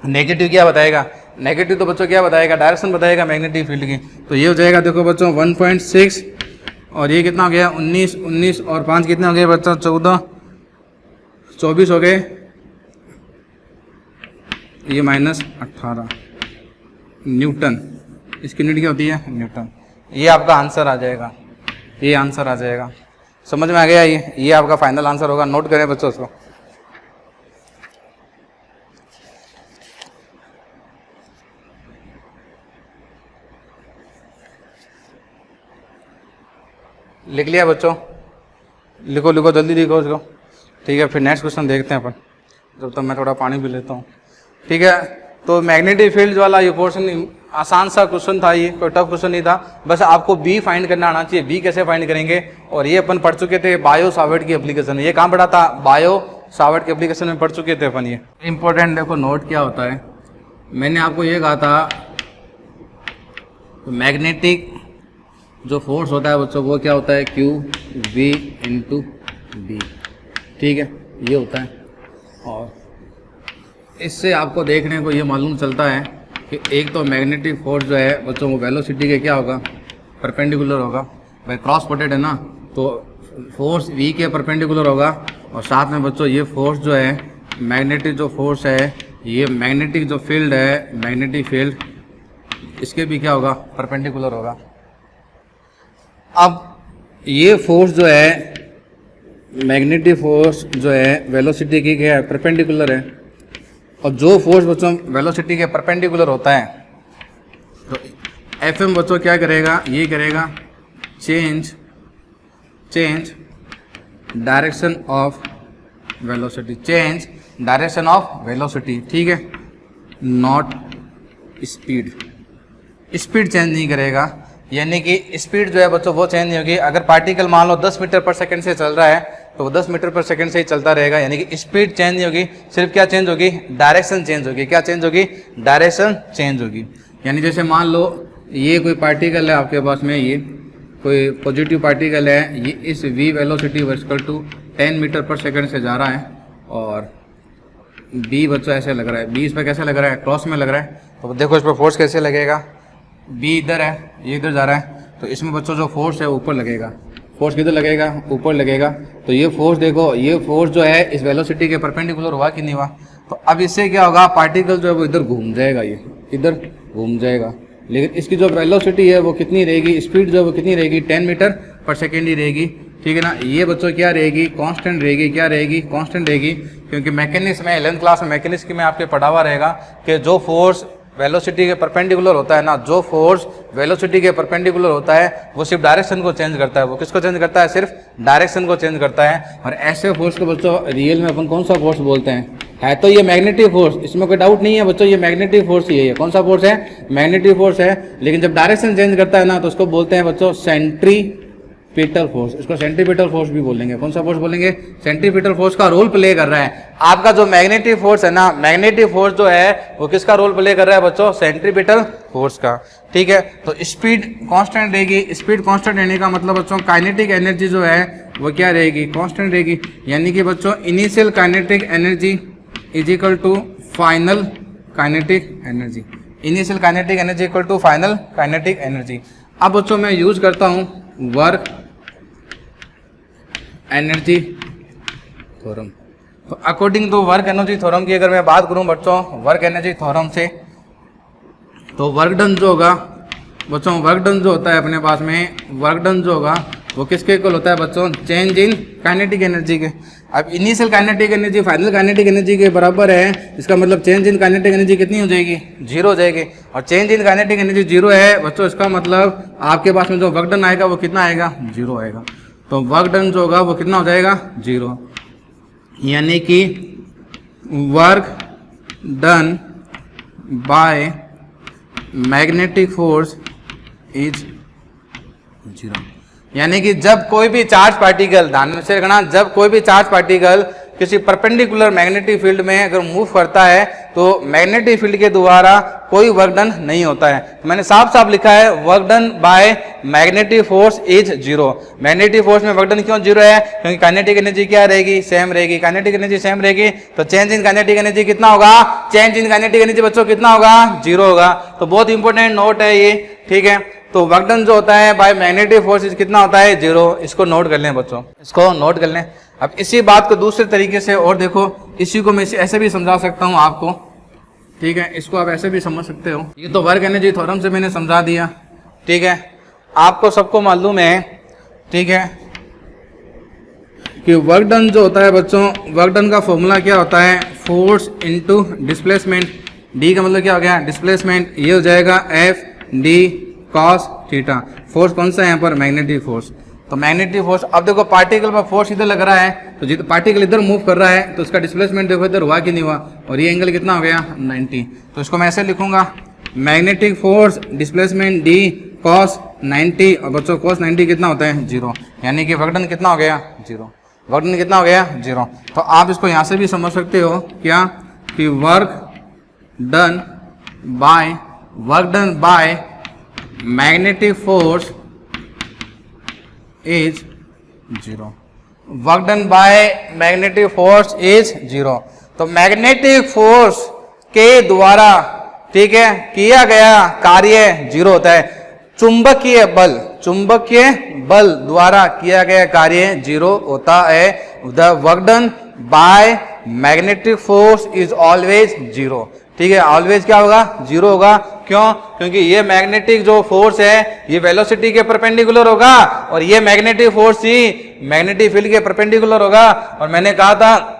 नेगेटिव क्या बताएगा, नेगेटिव तो बच्चों क्या बताएगा डायरेक्शन बताएगा मैग्नेटिक फील्ड की। तो ये हो जाएगा देखो बच्चों 1.6 और ये कितना हो गया 19 और 5 कितने हो गए बच्चों 14 24 हो गए, ये -18 न्यूटन, इसकी यूनिट क्या होती है न्यूटन। ये आपका आंसर आ जाएगा, ये आंसर आ जाएगा, समझ में आ गया। ये आपका फाइनल आंसर होगा, नोट करें बच्चों उसको। लिख लिया बच्चों, लिखो लिखो जल्दी लिखो उसको, ठीक है। फिर नेक्स्ट क्वेश्चन देखते हैं अपन, जब तक मैं थोड़ा पानी पी लेता हूँ, ठीक है। तो मैग्नेटिक फील्ड वाला ये पोर्शन आसान सा क्वेश्चन था, ये कोई टफ क्वेश्चन नहीं था, बस आपको बी फाइंड करना आना चाहिए। बी कैसे फाइंड करेंगे, और ये अपन पढ़ चुके थे बायो सावर्ट की एप्लीकेशन में। ये कहाँ पढ़ा था, बायो सावर्ट की एप्लीकेशन में पढ़ चुके थे अपन। ये इंपॉर्टेंट देखो नोट क्या होता है, मैंने आपको ये कहा था मैग्नेटिक जो फोर्स होता है बच्चों वो क्या होता है क्यू वी इंटू बी, ठीक है, ये होता है। और इससे आपको देखने को ये मालूम चलता है कि एक तो मैग्नेटिक फोर्स जो है बच्चों वो वेलोसिटी के क्या होगा परपेंडिकुलर होगा, भाई क्रॉस पोटेड है ना, तो फोर्स वी के परपेंडिकुलर होगा। और साथ में बच्चों ये फोर्स जो है मैग्नेटिक जो फोर्स है, ये मैग्नेटिक जो फील्ड है मैग्नेटिक फील्ड इसके भी क्या होगा परपेंडिकुलर होगा। अब ये फोर्स जो है मैग्नेटिक फोर्स जो है वेलोसिटी की क्या है परपेंडिकुलर है, और जो फोर्स बच्चों वेलोसिटी के परपेंडिकुलर होता है तो एफएम बच्चों क्या करेगा, ये करेगा change direction of velocity, change direction of velocity, ठीक है, नॉट स्पीड, स्पीड चेंज नहीं करेगा। यानी कि स्पीड जो है बच्चों वो चेंज नहीं होगी। अगर पार्टिकल मान लो 10 मीटर पर सेकंड से चल रहा है तो वो 10 मीटर पर सेकंड से ही चलता रहेगा, यानी कि स्पीड चेंज नहीं होगी, सिर्फ क्या चेंज होगी डायरेक्शन चेंज होगी। क्या चेंज होगी डायरेक्शन चेंज होगी। यानी जैसे मान लो ये कोई पार्टिकल है आपके पास में, ये कोई पॉजिटिव पार्टिकल है, ये इस v velocity vertical to 10 metre per second से जा रहा है और b बच्चों ऐसे लग रहा है, b इस पर कैसे लग रहा है क्रॉस में लग रहा है, तो देखो इस पर फोर्स कैसे लगेगा, b इधर है ये इधर जा रहा है, तो इसमें बच्चों जो फोर्स है ऊपर लगेगा, फोर्स किधर लगेगा ऊपर लगेगा। तो ये फोर्स देखो, ये फोर्स जो है इस वेलोसिटी के परपेंडिकुलर हुआ कि नहीं हुआ, तो अब इससे क्या होगा पार्टिकल जो है वो इधर घूम जाएगा, ये इधर घूम जाएगा, लेकिन इसकी जो वेलोसिटी है वो कितनी रहेगी, स्पीड जो है वो कितनी रहेगी 10 मीटर पर सेकेंड ही रहेगी, ठीक है ना। ये बच्चों क्या रहेगी कांस्टेंट रहेगी, क्या रहेगी कांस्टेंट रहेगी, क्योंकि मैकेनिक्स में 11th क्लास में मैकेनिक्स की में आपके पढ़ा हुआ रहेगा कि जो फोर्स वेलोसिटी के परपेंडिकुलर होता है ना, जो फोर्स वेलोसिटी के परपेंडिकुलर होता है वो सिर्फ डायरेक्शन को चेंज करता है। वो किसको चेंज करता है, सिर्फ डायरेक्शन को चेंज करता है। और ऐसे फोर्स को बच्चों रियल में अपन कौन सा फोर्स बोलते हैं, है तो ये मैग्नेटिक फोर्स, इसमें कोई डाउट नहीं है बच्चों, ये मैग्नेटिक फोर्स ही है। कौन सा फोर्स है, मैग्नेटिक फोर्स है। लेकिन जब डायरेक्शन चेंज करता है ना तो उसको बोलते हैं बच्चों सेंट्रीपिटल फोर्स, इसको सेंट्रीपिटल फोर्स भी बोलेंगे। कौन सा फोर्स बोलेंगे? सेंट्रीपिटल फोर्स का रोल प्ले कर रहा है। आपका जो मैग्नेटिक फोर्स है ना, मैग्नेटिक फोर्स जो है वो किसका रोल प्ले कर रहा है बच्चों? सेंट्रीपिटल फोर्स का। ठीक है, तो स्पीड कांस्टेंट रहेगी। स्पीड कांस्टेंट रहने का मतलब बच्चों काइनेटिक एनर्जी जो है वो क्या रहेगी? कांस्टेंट रहेगी। यानी कि बच्चों initial kinetic energy is equal to final kinetic energy. Initial kinetic energy equal to final kinetic energy. अब बच्चों मैं यूज करता हूं वर्क एनर्जी थ्योरम। तो according to work energy theorem की अगर मैं बात करूं बच्चों, वर्क एनर्जी थ्योरम से, तो वर्क डन जो होगा बच्चों, वर्क डन जो होता है अपने पास में, वर्क डन जो होगा वो किसके इक्वल होता है बच्चों? चेंज इन काइनेटिक एनर्जी के। अब initial kinetic energy final kinetic energy के बराबर है, इसका मतलब चेंज इन काइनेटिक एनर्जी कितनी हो जाएगी? 0 हो जाएगी। और चेंज इन काइनेटिक एनर्जी 0 है बच्चों, इसका मतलब आपके पास में जो वर्क डन आएगा वो कितना आएगा? 0 आएगा। तो वर्क डन जो होगा वो कितना हो जाएगा? 0। यानी कि work done by magnetic force is 0। यानी कि जब कोई भी चार्ज पार्टिकल, ध्यान से रखना, जब कोई भी चार्ज पार्टिकल किसी परपेंडिकुलर मैग्नेटिक फील्ड में अगर मूव करता है तो मैग्नेटिक फील्ड के द्वारा कोई वर्क डन नहीं होता है। मैंने साफ साफ लिखा है work done by magnetic force is 0। Magnetic force में वर्क डन क्यों 0 है? क्योंकि काइनेटिक एनर्जी क्या रहेगी? सेम रहेगी। काइनेटिक एनर्जी सेम रहेगी तो चेंज इन काइनेटिक एनर्जी कितना होगा? चेंज इन काइनेटिक एनर्जी बच्चों कितना होगा? 0 होगा। तो बहुत इंपॉर्टेंट नोट है ये। ठीक है, तो वर्क डन जो होता है बाय मैग्नेटिक फोर्स कितना होता है? 0। इसको नोट कर लें बच्चों, इसको नोट कर लें। अब इसी बात को दूसरे तरीके से और देखो, इसी को मैं ऐसे भी समझा सकता हूँ आपको। ठीक है, इसको आप ऐसे भी समझ सकते हो। ये तो वर्क एनर्जी थ्योरम से मैंने समझा दिया। ठीक है, आपको सबको मालूम है, ठीक है, कि वर्क डन जो होता है बच्चों, वर्क डन का फॉर्मूला क्या होता है? Force into displacement. डी का मतलब क्या हो गया? डिस्प्लेसमेंट। ये हो जाएगा F D cos theta. Force कौन सा है यहाँ पर? Magnetic force. तो मैग्नेटिक फोर्स, अब देखो पार्टिकल पर फोर्स इधर लग रहा है, तो जितना पार्टिकल इधर मूव कर रहा है तो उसका डिस्प्लेसमेंट देखो इधर हुआ कि नहीं हुआ, और ये एंगल कितना हो गया? 90। तो इसको मैं ऐसे लिखूंगा, magnetic force displacement D cos 90, और बच्चों कॉस 90 कितना होता है? 0। यानी कि वर्क डन कितना हो गया? 0। वर्क डन कितना हो गया? 0। तो आप इसको यहाँ से भी समझ सकते हो क्या, कि work done by magnetic force is 0। Work done by magnetic force is 0। तो मैग्नेटिक फोर्स के द्वारा, ठीक है, किया गया कार्य 0 होता है। चुंबकीय बल द्वारा किया गया कार्य 0 होता है। The work done by magnetic force is always 0। ठीक है, ऑलवेज क्या होगा? 0 होगा। क्यों? क्योंकि ये मैग्नेटिक जो फोर्स है ये वेलोसिटी के परपेंडिकुलर होगा, और ये मैग्नेटिक फोर्स ही मैग्नेटिक फील्ड के परपेंडिकुलर होगा। और मैंने कहा था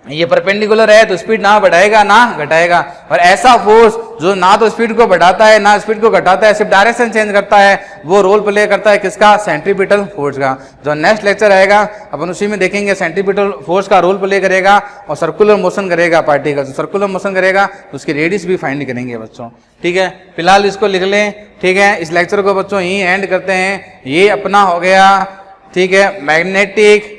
ये परपेंडिकुलर है तो स्पीड ना बढ़ाएगा ना घटाएगा। और ऐसा फोर्स जो ना तो स्पीड को बढ़ाता है ना स्पीड को घटाता है, सिर्फ डायरेक्शन चेंज करता है, वो रोल प्ले करता है किसका? सेंट्रीपिटल फोर्स का। जो नेक्स्ट लेक्चर आएगा अपन उसी में देखेंगे सेंट्रीपिटल फोर्स का रोल प्ले करेगा और सर्कुलर मोशन करेगा पार्टिकल। तो सर्कुलर मोशन करेगा तो उसकी रेडियस भी फाइंड करेंगे बच्चों। ठीक है, फिलहाल इसको लिख लें। ठीक है, इस लेक्चर को बच्चों यही एंड करते हैं। ये अपना हो गया, ठीक है, मैग्नेटिक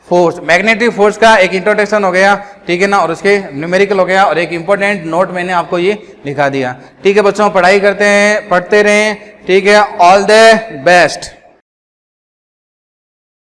फोर्स का एक इंट्रोडक्शन हो गया, ठीक है ना, और उसके न्यूमेरिकल हो गया, और एक इंपॉर्टेंट नोट मैंने आपको ये लिखा दिया। ठीक है बच्चों, पढ़ाई करते हैं, पढ़ते रहें। ठीक है, ऑल द बेस्ट।